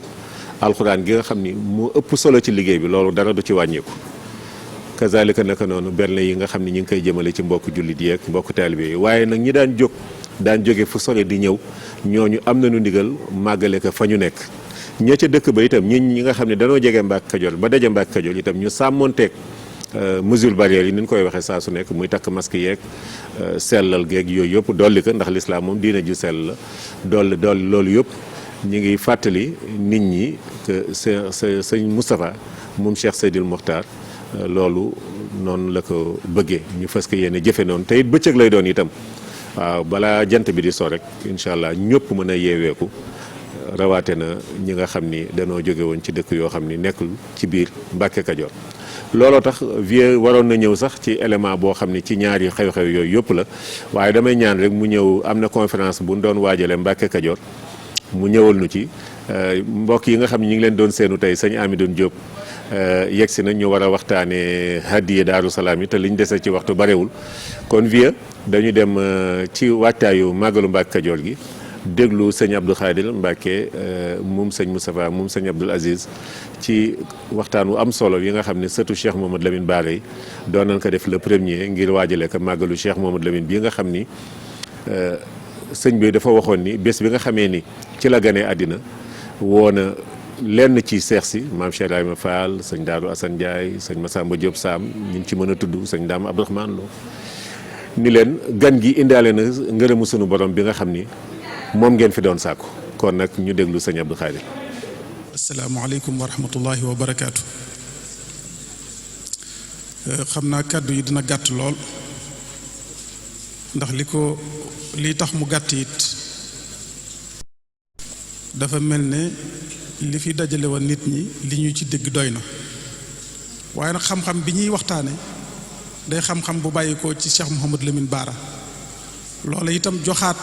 Speaker 2: alxuraan gi nga xam ni moo ëpp solo ci liggéey bi loolu dara du ci wàññeeku. kazalika naka noonu berne yi nga xam ne ñu ngi koy jëmale ci mbokk jullit yeeg mbokk taalibe yi waaye nag ñi daan jóge fu sore di ñëw ñooñu am nañu ndigal màggale ko fa ñu nekk. ña ca dëkk ba itam ñi nga xam ne danoo jege Mbàkke Kajoor ba daje Mbàkke Kajoor itam ñu sàmmonteeg mesure barrière yi ni ñu koy waxee saa su nekk muy takk masque yeeg sellal geeg yooyu yëpp dolli ko ndax lislaam moom diina ju sell la dolli loolu yëpp ñu ngi fàttali nit ñi que sëñ Moustapha moom Cheikh Seydil Mokhtar loolu noonu la ko bëggee ñu fas ko yéene jëfe noonu te it bëccëg lay doon itam waaw balaa jant bi di so rek incha allah ñëpp mën a yeeweeku rawaate na ñi nga xam ni danoo jóge woon ci dëkk yoo xam ni nekkul ci biir Mbàkke Kajoor. looloo tax vieux waroon na ñëw sax ci élément boo xam ni ci ñaari xew-xew yooyu yëpp la waaye damay ñaan rek mu ñëw am na conférence bu ñu doon waajale Mbàkke Kajoor mu ñëwal nu ci mbokk yi nga xam ne ñu ngi leen doon seenu tey sëñ Amidoune Diop yegg si na ñu war a waxtaanee hadiye Daaru Salaam yi te liñ dese ci waxtu barewul kon vieux dañu dem ci waajtaayu màggalu Mbàkke Kajoor gi déglu sëñ Abdou Khadir Mbacke moom sëñ Moustapha moom sëñ Abdoul Aziz ci waxtaan wu am solo yi nga xam ne sëtu Cheikh Mouhamadou Lamine Bara yi doon nañ ko def le premier ngir waajale ko màggalu Cheikh Mouhamadou Lamine bii nga xam ni sëñ bi dafa waxoon ni bés bi nga xamee ni ci la ganee àddina woona lenn ci seex si maam Cheikh Ibrahima Fall sëñ Daaru Assane Ndiaye sëñ Massamba Diop Sam ñu ngi ci mën a tudd sëñ Dame Abdourahmane Lo ni leen gan gi indaale na ngërëmu sunu borom bi nga xam ni moom ngeen fi doon sàkku kon nag ñu déglu sëñ Abdou Khadir.
Speaker 4: asalaamaaleykum wa rahmatullahi wa barakaatu. xam naa kàddu yi dina gàtt lool ndax li tax mu gàtt it dafa mel ne li fi dajale woon nit ñi li ñu ci dégg doy na waaye nag xam-xam bi ñuy waxtaane day xam-xam bu bàyyikoo ci Cheikh Mouhamadou Lamine Bara loola itam joxaat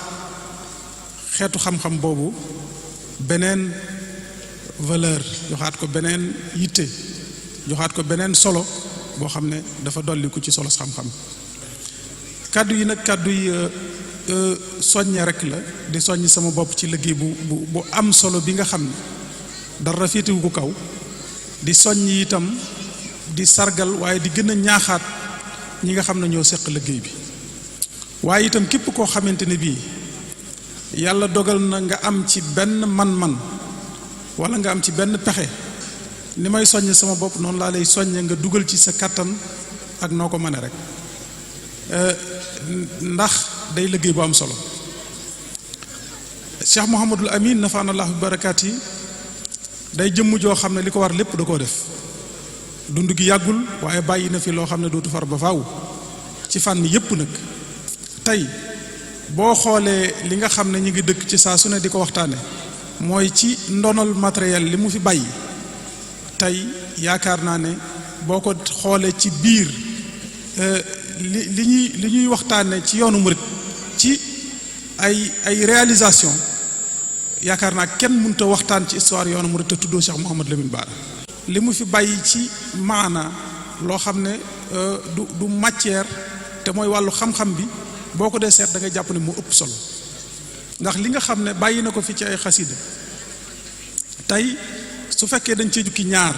Speaker 4: xeetu xam-xam boobu beneen valeur joxaat ko beneen yitte joxaat ko beneen solo boo xam ne dafa dolliku ci solo xam-xam kàddu yi nag kàddu yi soññe rek la di soññ sama bopp ci liggéey bu am solo bi nga xam ne dara féetewu ko kaw di soññ itam di sargal waaye di gën a ñaaxaat ñi nga xam ne ñoo seq liggéey bi waaye itam képp koo xamante ne bii yàlla dogal na nga am ci benn man-man wala nga am ci benn pexe ni may soññ sama bopp noonu laa lay soññe nga dugal ci sa kattan ak noo ko mëne rek ndax day liggéey bu am solo Cheikh Mouhamadoul Amine nafaanallahu bi barakaat yi day jëmm joo xam ne li ko war lépp da koo def dund gi yàggul waaye bàyyi na fi loo xam ne dootu far ba faaw ci fànn yépp nag tey boo xoolee li nga xam ne ñu ngi dëkk ci saa su ne di ko waxtaane mooy ci ndonal matériel li mu fi bàyyi tey yaakaar naa ne boo ko xoolee ci biir li ñuy waxtaane ci yoonu murit ci ay réalisation yaakaar naa kenn mënut a waxtaan ci histoire yoonu murit te tuddoo Cheikh Mouhamadou Lamine Bara li mu fi bàyyi ci maana loo xam ne du matière te mooy wàllu xam-xam bi boo ko dee seet da ngay jàpp ne moo ëpp solo ndax li nga xam ne bàyyi na ko fi ci ay xasida tey su fekkee dañ cee jukki ñaar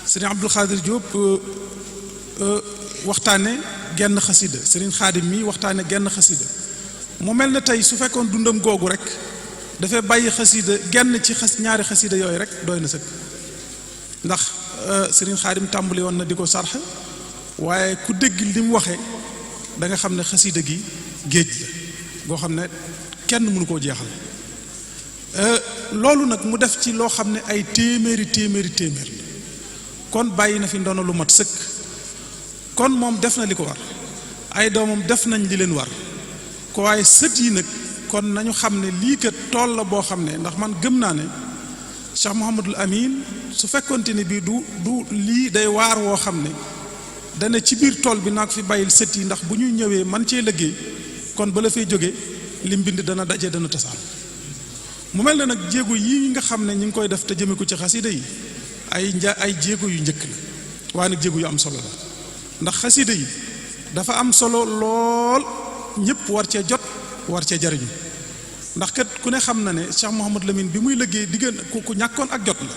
Speaker 4: sëriñ Abdou Khadir Diop waxtaane genn xasida sëriñ Xaadim mi waxtaane genn xasida mu mel ne tey su fekkoon dundam googu rek dafay bàyyi xasida genn ci ñaari xasida yooyu rek doy na sëkk ndax sëriñ Xaadim tàmbali woon na di ko sarx waaye ku dégg li mu waxee da nga xam ne xasida gi géej la goo xam ne kenn mënu koo jeexal loolu nag mu def ci loo xam ne ay téeméeri kon bàyyi na fi ndono lu mat sëkk kon moom def na li ko war ay doomam def nañ li leen war ko waaye sët yi nag kon nañu xam ne lii kat tool la boo xam ne ndax man gëm naa ne Cheikh Mouhamadul Amin su fekkonte ni bii du lii day waar woo xam ne dana ci biir tool bi naa ko fi bàyyil sët yi ndax bu ñuy ñëwee man cee liggéey kon ba la fay jóge li mbind dana daje dana tasaal mu mel ne nag jéego yi nga xam ne ñu ngi koy def te jëme ko ci xasida yi ay jéego yu njëkk la waaye nag jéego yu am solo la ndax xasida yi dafa am solo lool ñëpp war cee jot war cee jariñu ndax kat ku ne xam na ne Cheikh Mouhamad Lamine bi muy liggéey diggante ku ñàkkoon ak jot la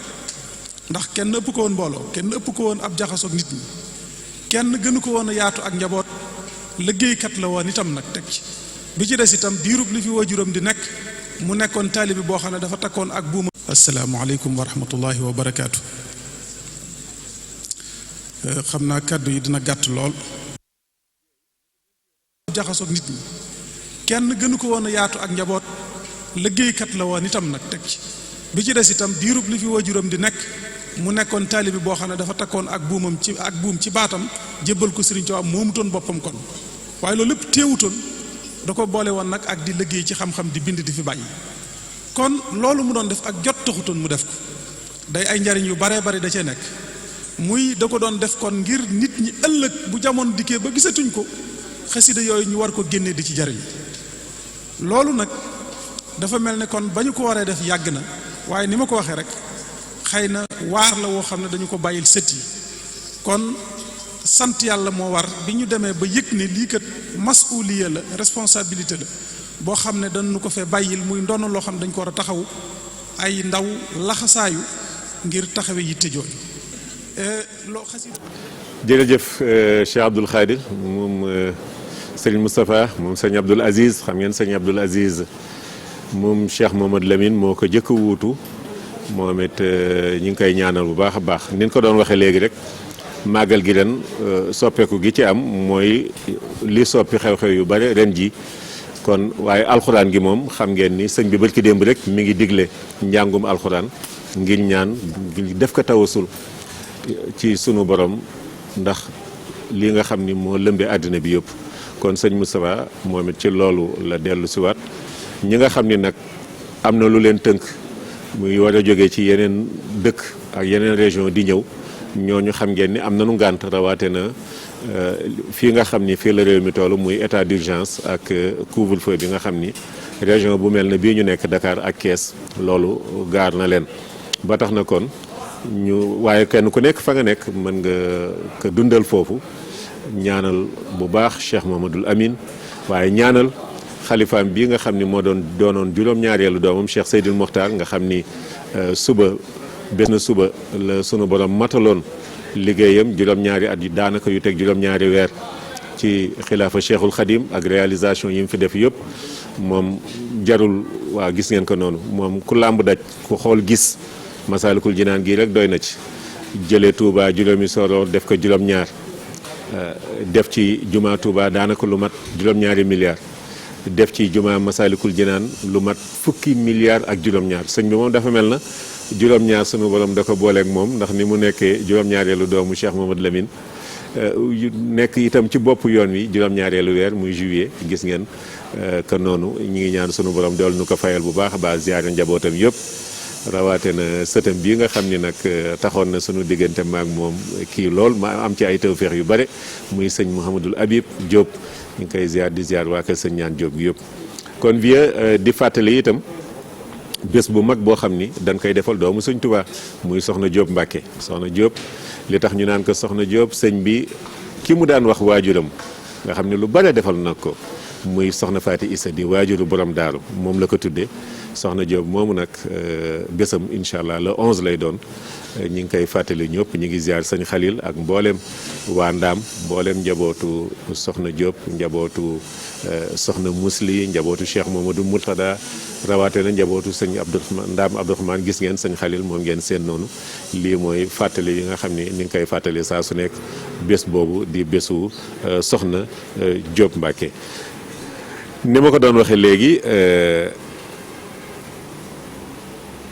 Speaker 4: ndax kenn ëpp ko woon mbooloo kenn ëpp ko woon ab jaxasoog nit ñi kenn gënu ko woon a yaatu ak njaboot liggéeykat la woon itam nag teg ci bi ci des itam diirub li fi waajuram di nekk mu nekkoon taalibi boo xam ne dafa takkoon ak buuma. asalaamaaleykum wa rahmatullahi wa barakaatu. xam naa kàddu yi dina gàtt lool. jaxasoog nit ñi kenn gënu ko woon a yaatu ak njaboot liggéeykat la woon itam nag teg ci bi ci des itam diirub li fi waajuram di nekk mu nekkoon taalibi boo xam ne dafa takkoon ak buum ci baatam jébbal ko Sëriñ Tuubaa moomutoon boppam kon waaye loolu lépp teewutoon da ko boole woon nag ak di liggéey ci xam-xam di bind di fi bàyyi kon loolu mu doon def ak jot taxutoon mu def ko day ay njariñ yu baree bari da cee nekk muy da ko doon def kon ngir nit ñi ëllëg bu jamono dikkee ba gisatuñ ko xasida yooyu ñu war ko génnee di ci jariñ loolu nag dafa mel ne kon ba ñu ko waree def yàgg na waaye ni ma ko waxee rek xëy na waar la woo xam ne dañu ko bàyyil sët yi kon sant yàlla moo war bi ñu demee ba yëg ne lii kat masuuliya la responsabilité la boo xam ne dañu ko fee bàyyil muy ndono loo xam ne dañ ko war a taxawu ay ndaw laxasaayu ngir taxawe yitte jooju loo xasida
Speaker 2: jërëjëf Cheikh Abdoul Khadir moom Serigne Moustapha moom sëñ Abdoul Aziz xam ngeen sëñ Abdoul Aziz moom Cheikh Mohamad Lamine moo ko jëkk wuutu moom it ñu ngi koy ñaanal bu baax a baax ni ñu ko doon waxee léegi rek màggal gi ren soppeeku gi ci am mooy li soppi xew-xew yu bare ren ji kon waaye alxuraan gi moom xam ngeen ni sëñ bi barki démb rek mi ngi digle njàngum alxuraan ngir ñaan def ko tawasul ci sunu borom ndax li nga xam ni moo lëmbee àddina bi yëpp kon sëñ Moustapha moom it ci loolu la dellu siwaat ñi nga xam ni nag am na lu leen tënk muy war a jógee ci yeneen dëkk ak yeneen région di ñëw ñooñu xam ngeen ni am nañu ngànt rawaate na fii nga xam ni fii la réew mi toll muy état d'urgence ak couvre-feu bi nga xam ni région bu mel ne bii ñu nekk Dakar ak Kees loolu gaar na leen ba tax na kon ñu waaye kenn ku nekk fa nga nekk mën nga ko dundal foofu ñaanal bu baax Cheikh Mouhamadoul Amine waaye ñaanal xalifaam bii nga xam ni moo doonoon juróom-ñaareelu doomam Cheikh Seydil Mokhtar nga xam ni suba bés na suba la sunu borom mataloon liggéeyam juróom-ñaari at yi daanaka yu teg juróom-ñaari weer ci xilaafa Cheikhul Khadim ak réalisation yi mu fi def yëpp moom jarul waa gis ngeen ko noonu moom ku làmb daj ku xool gis Masaalikul Jinaan gii rek doy na ci jëlee Touba juróomi soro def ko juróom-ñaar def ci jumaa Touba daanaka lu mat juróom-ñaari milliards def ci jumaa Masaalikul Jinaan lu mat fukki milliards ak juróom-ñaar sëñ bi moom dafa mel na juróom-ñaar sunu borom da ko booleeg moom ndax ni mu nekkee juróom-ñaareelu doomu Cheikh Mouhamad Lamine nekk itam ci bopp yoon wi juróom-ñaareelu weer muy juillet gis ngeen que noonu ñu ngi ñaan sunu borom dool nu ko fayal bu baax a baax ziyaare njabootam yëpp rawaate na sëtam bii nga xam ni nag taxoon na sunu diggante maag moom kii lool ma am ci ay tawféex yu bare muy sëñ Mouhamadul Habib Diop ñu ngi koy ziar di ziar waa kër sëñ ñaan Diop gi yëpp kon vieux di fàttali itam bés bu mag boo xam ni dañ koy defal doomu sëñ Tuubaa muy soxna Diop Mbàkke soxna Diop li tax ñu naan ko soxna Diop sëñ bi ki mu daan wax waajuram nga xam ne lu bare defal nag ko muy soxna Faati Issa di waajuru borom daaru moom la ko tuddee soxna Diop moomu nag bésam incha allah le 11 lay doon ñi ngi koy fàttali ñëpp ñu ngi ziar sëñ Xalil ak mboolem waa Ndaam mboolem njabootu soxna Diop njabootu soxna Musli njabootu Cheikh Mamadou Murtada rawaate na njabootu sëñ Abdourahmane Ndaam Abdourahmane gis ngeen sëñ Xalil moom ngeen seen noonu lii mooy fàttali yi nga xam ni ni ngi koy fàttali saa su nekk bés boobu di bésu soxna Diop Mbacke ni ma ko doon waxee léegi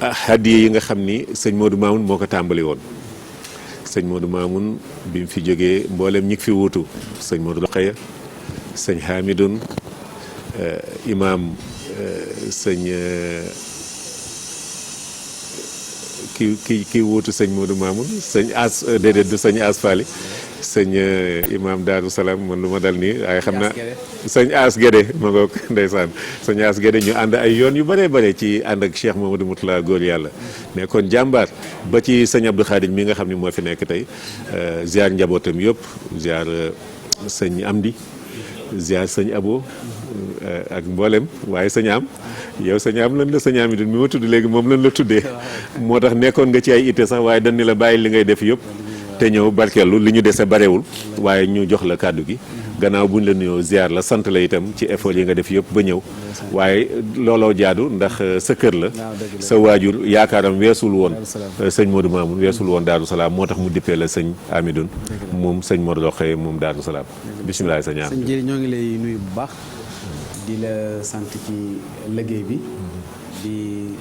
Speaker 2: hadiya yi nga xam ni sëñ Modou Mamoun moo ko tàmbali woon sëñ Modou Mamoun bi mu fi jógee mboolem ñi fi wuutu sëñ Modou Rokhaya sëñ Hamidoun imaam sëñ ki wuutu sëñ Modou Mamoun sëñ As déedéet du sëñ As Fali sëñ imaam Daaru Salaam man lu ma dal nii waaye xam naa sëñ As Guédé ma ngoog ndeysaan sëñ As Guédé ñu ànd ay yoon yu bëree bare ci ànd ak Cheikh Mamadou Moutala góor yàlla nekkoon jàmbaar ba ci sëñ Abdou Khadim mi nga xam ne moo fi nekk tey ziar njabootam yëpp ziar sëñ Amdi ziar sëñ Abo ak mboolem waaye sëñ am yow sëñ am lan la sëñ am yi mi ma tudd léegi moom lan la tuddee moo tax nekkoon nga ci ay itte sax waaye dañ ni la bàyyi li ngay def yëpp te ñëw barkeelu li ñu dese barewul waaye ñu jox la kàddu gi gannaaw buñ la nuyoo ziar la sant la itam ci effort yi nga def yëpp ba ñëw waaye looloo jaadu ndax sa kër la sa waajur yaakaaram weesul woon sëñ Modou Mamoun weesul woon Daaru Salaam moo tax mu dippee la sëñ Amidoun moom sëñ Modou Rokhaya moom Daaru Salaam bisimilah sëñ am
Speaker 5: sëñ Jili ñoo ngi lay nuyu bu baax di la sant ci liggéey bi di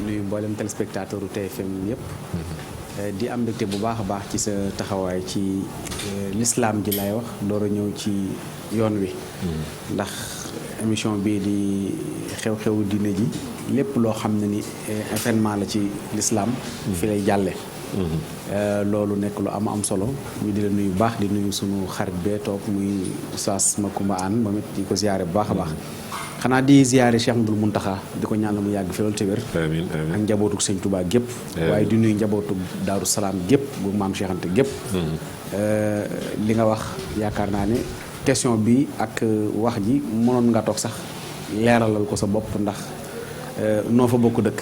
Speaker 5: nuyu mboolem téléspectateur u TFM yëpp di am mbégte bu baax a baax ci sa taxawaay ci lislaam ji lay wax door a ñëw ci yoon wi ndax émission bii di xew-xewu diine ji lépp loo xam ne ni événement la ci lislaam fi lay jàlle loolu nekk lu am solo ñu di la nuyu bu baax di nuyu sunu xarit bee toog muy Oustaz Macoumba Anne moom it di ko ziyaare bu baax a baax xanaa di ziyaare Cheikh Abdoul Mountakha di ko ñaan la mu yàgg fi loolu te wér
Speaker 2: amiin amiin
Speaker 5: ak njabootu sëñ Touba gépp waaye di nuyu njabootu Daaru Salaam gépp bu maam Cheikh Anta gépp li nga wax yaakaar naa ne question bi ak wax ji mënoon nga toog sax leeralal ko sa bopp ndax noo fa bokk dëkk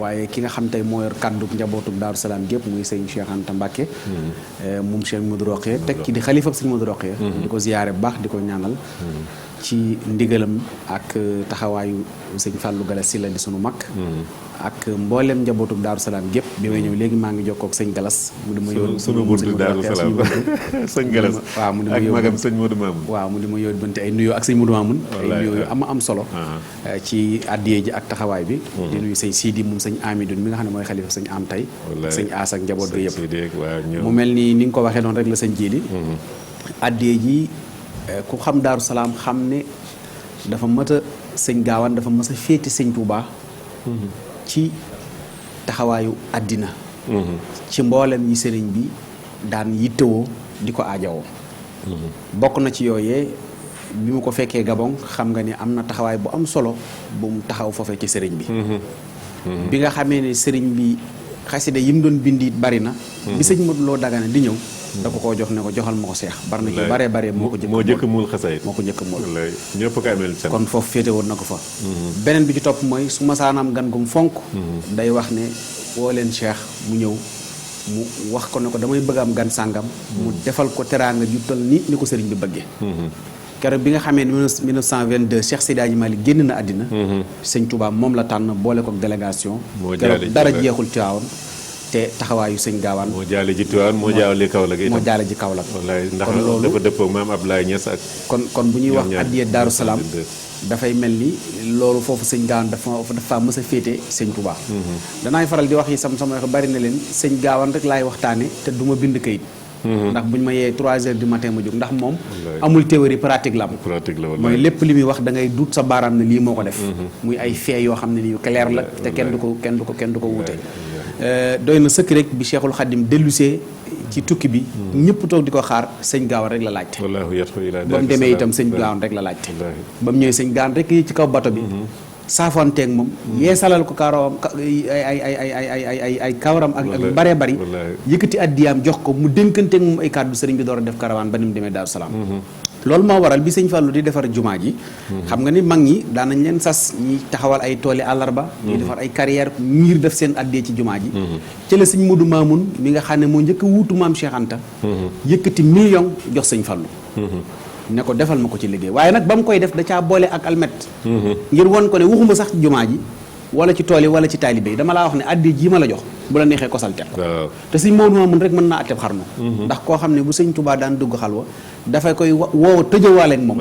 Speaker 5: waaye ki nga xam tey moo yor kàddu njabootu Daaru Salaam gépp muy sëñ Cheikh Anta Mbacke moom Cheikh Modou Rokhaya teg ci di xalifa sëñ Modou Rokhaya di ko ziyaare bu baax di ko ñaanal ci ndigalam ak taxawaayu sëñ Fallou Galas Sylla di sunu mag ak mboolem njabootu Daaru Salaam gépp bi may ñëw léegi maa ngi jokkoo ak sëñ Galas mu di ma yóbbu
Speaker 2: sunu buntu Daaru Salaam sëñ Galas
Speaker 5: waaw mu di ma
Speaker 2: ak
Speaker 5: yóbbu
Speaker 2: magam sëñ Modou Mamoun
Speaker 5: waaw mu di ma yóbbu bante ay nuyoo ak sëñ Modou Mamoun ay nuyoo yu am solo ci addiyee ji ak taxawaay bi di nuyu sëñ Sidi moom sëñ Amidoun mi nga xam ne mooy xalifa sëñ am tey sëñ As ak njaboot ga yëpp mu mel ni nga ko waxee noonu rek la sëñ Jili addiyee ji ku xam Daaru Salaam xam ne dafa mët a sëñ Gaawaan dafa mës a féeti sëñ Touba ci taxawaayu àddina ci mboolem yi sëriñ bi daan yittewoo di ko aajawoo bokk na ci yooyee bi mu ko fekkee Gabon xam nga ni am na taxawaay bu am solo bu mu taxaw foofee ci sëriñ bi bi nga xamee ne sëriñ bi xasida yi mu doon bind it bari na bi sëñ Modou Lo Dagana di ñëw da ko koo jox ne ko joxal ma ko seex bari na ci bare moo
Speaker 2: jëkk muul xasaayit
Speaker 5: moo ko njëkk muul
Speaker 2: ñëpp ko amel
Speaker 5: kon foofu féete woon na ko fa beneen bi ci topp mooy su masaanaam gan gum fonk day wax ne woo leen cheikh mu ñëw mu wax ko ne ko damay bëgg am gan sàngam mu defal ko teraanga ju toll ni ko sëriñ bi bëggee keroog bi nga xamee ne 1922 Cheikh Seydi Hadji Malick génn na àddina sëñ Touba moom la tànn boole ko délégation keroog dara jeexul Tiwaawan te taxawaayu sëñ Gaawaan
Speaker 2: moo jaale ji Tiwaawan moo jaale Kaolack itam
Speaker 5: moo jaale ji Kaolack
Speaker 2: wallaay ndax
Speaker 5: kon loolu
Speaker 2: dafa dëppoo ak maam Abdoulaye Niass ak
Speaker 5: kon bu ñuy wax addiya Daaru Salaam dafay mel ni loolu foofu sëñ Gaawaan dafa mës a féete sëñ Touba danaay faral di wax yi sama wax bari na leen sëñ Gaawaan rek laay waxtaane te du ma bind kayit ndax buñ ma yee 3 heures du matin ma jóg ndax moom amul théorie pratique la am mooy lépp li muy wax da ngay duut sa baaraam ne lii moo ko def muy ay fee yoo xam ne ni yu clair la te kenn du ko wuute doy na sëkk rek bi Cheikhul Khadim dellusee ci tukki bi ñëpp toog di ko xaar sëñ Gaawaan rek la laajte ba mu demee itam sëñ Gaawaan rek la laajte ba mu ñëwee sëñ Gaawaan rek yi ci kaw bato bi saafoonteeg moom yeesalal ko karawam ay kawaram ak bare bari yëkkati addiyaam jox ko mu dénkanteeg moom ay kàddu sëriñ bi door a def karawaan ba ni mu demee Daaru Salaam loolu moo waral bi sëñ Fallou di defar jumaa ji xam nga ni mag ñi daan nañ leen sas ñi taxawal ay tooli àllarba ñuy defar ay carrière ngir def seen addee ci jumaa ji ci la sëñ Modou Mamoun mi nga xam ne moo njëkk a wuutu maam Cheikh Anta yëkkati million jox sëñ Fallou ne ko defal ma ko ci liggéey waaye nag ba mu koy def da caa boole ak almet ngir won ko ne waxuma sax ci jumaa ji wala ci tool yi wala ci taalibe yi dama laa wax ne addi ji ma la jox bu la neexee kosal teg ko te sëñ Maodo Mamoun rek mën naa atteb xarnu ndax koo xam ne bu sëñ Touba daan dugg xalwa dafay koy woowa tëjawaale ak moom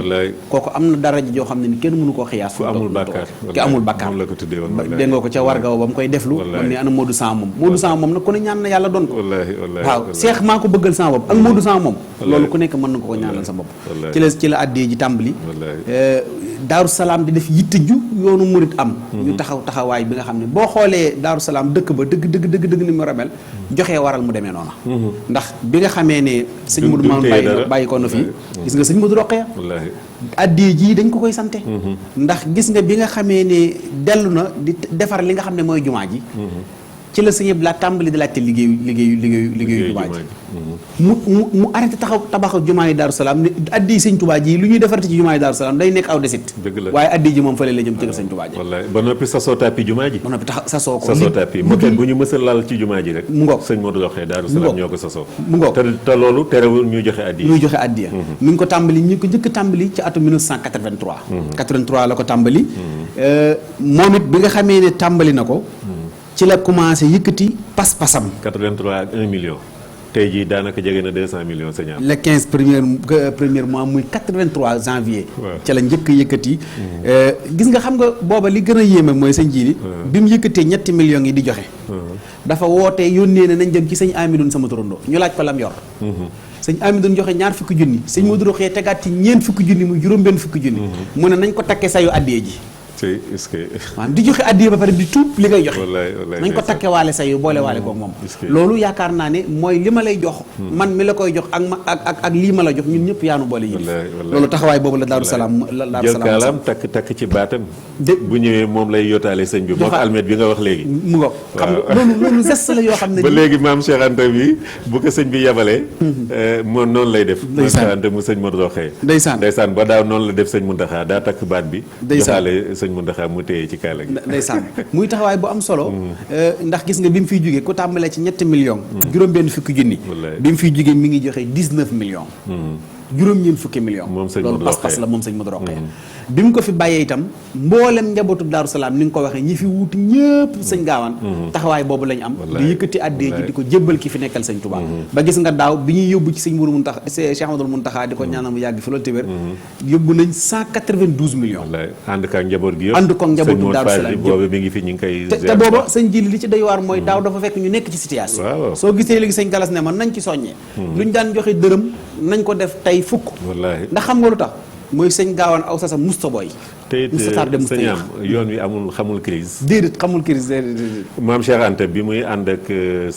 Speaker 5: kooku am na daraja joo xam ne ni kenn mënu koo xiyaas
Speaker 2: ku amul bàkkaar
Speaker 5: ki amul bàkkaar dégg nga ko ca wargaw ba mu koy deflu ba ni ana Modou Sama moom Modou Sama moom nag ku ne ñaan na yàlla doon ko waaw Cheikh maa ko bëggal sama bopp ak Modou Sama moom loolu ku nekk mën na ko ñaanal sa bopp ci la addee ji tàmbali Daaru Salaam di def yitte ju yoonu murit am ñu taxawaay bi nga xam ne boo xoolee Daaru Salaam dëkk ba dëgg ni mu ramel joxee waral mu demee noona ndax bi nga xamee ne sëñ Modou Mamoun bàyyi ko na fii gis nga sëñ Modou Rokhaya addee ji dañ ko koy sante ndax gis nga bi nga xamee ne dellu na di defar li nga xam ne mooy jumaa ji ci la sëñ Abdou tàmbali di laajte liggéeyu jumaa ji mu arrêté tabax jumaa yi Daaru Salaam ne addi sëñ Touba ji lu ñuy defarate ci jumaa yi Daaru Salaam day nekk aw desit waaye addi ji moom fële la jëm ci kër sëñ Touba ji
Speaker 2: ba noppi sasoo tappi jumaa ji
Speaker 5: ba noppi sasoo ko
Speaker 2: sasoo tappi moket bu ñu mësal lal ci jumaa ji rek
Speaker 5: mu ngoog
Speaker 2: sëñ Modou Rokhaya Daaru Salaam ñoo ko sasoo
Speaker 5: mu ngoog
Speaker 2: te loolu terewul ñuy joxe addiya
Speaker 5: mi ngi ko tàmbali ñi ko njëkk tàmbali ci atum 1983 83 la ko tàmbali moom it bi nga xamee ne tàmbali na ko ci la commencé yëkkati pas-pasam
Speaker 2: 83 ak 1 million tey jii daanaka jege na 200 millions sa ñaar
Speaker 5: le 15 premier mois muy 83 janvier ca la njëkk yëkkati gis nga xam nga booba li gën a yéeme mooy sëñ Jili bi mu yëkkatee 3 millions yi di joxe dafa woote yónnee ne nañ jëm ci sëñ Amidoune sama turandoo ñu laaj ko lam yor sëñ Amidoune joxe 20 junni sëñ Modou Rokhaya tegaat ci 40 junni muy juróom-benn fukki junni mu ne nañ ko takke sayu addiyee ji
Speaker 2: est-ce que
Speaker 5: maanaam di joxe addiya ba pare di tuub li ngay joxe nañ ko takke waale say yu boole waale koog moom loolu yaakaar naa ne mooy li ma lay jox man mi la koy jox ak lii ma la jox ñun ñëpp yaanu boole yi loolu taxawaay boobu la Daaru Salaam
Speaker 2: jël kaalaam takk ci baatam bu ñëwee moom lay yotaale sëñ bi moo almet bi nga wax léegi
Speaker 5: mu ngo xam nga loolu geste la yoo xam ne
Speaker 2: ba léegi maam Cheikh Anta bi bu ko sëñ bi yabalee moom noonu lay def maam Cheikh Anta mu sëñ Modou Rokhaya ndeysaan ba daaw noonu la def sëñ Mountakha daa takk baat bi jotaale sëñ Mountakha mu téye ci kaala gi
Speaker 5: ndeysaan muy taxawaay bu am solo ndax gis nga bi mu fiy jógee ku tàmbalee ci 3 millions ak juróom-benn fukki junni bi mu fiy jógee mi ngi joxe 19 millions juróom-ñeent fukki millions loolu pas-pas la moom sëñ Modou Rokhaya bi mu ko fi bàyyee itam mboolem njabootu Daaru Salaam ni nga ko waxee ñi fi wuuti ñëpp sëñ Gaawaan taxawaay boobu lañ am di yëkkati addee ji di ko jébbal ki fi nekkal sëñ Touba ba gis nga daaw bi ñuy yóbbu ci sëñ Mourou Mountakha Cheikh Ahmadoul Mountakha di ko ñaanal mu yàgg fi loolu téwér yóbbu nañ 192 millions
Speaker 2: ànd ko ak njaboot gi yëpp
Speaker 5: ànd ko ak njabootu Daaru Salaam
Speaker 2: boobu mi ngi fi ñu ngi koy
Speaker 5: te booba sëñ Jili li ci doy waar mooy daaw dafa fekk ñu nekk ci situation soo gisee léegi sëñ Galas ne man nañ ci soññee luñ daan joxe dërëm nañ ko def tey fukk ndax xam nga lu tax mooy sëñ Gaawaan aw sasa musta boy
Speaker 2: te it sëñ am yoon wi xamul crise
Speaker 5: déedéet xamul crise
Speaker 2: maam Cheikh Anta bi muy ànd ak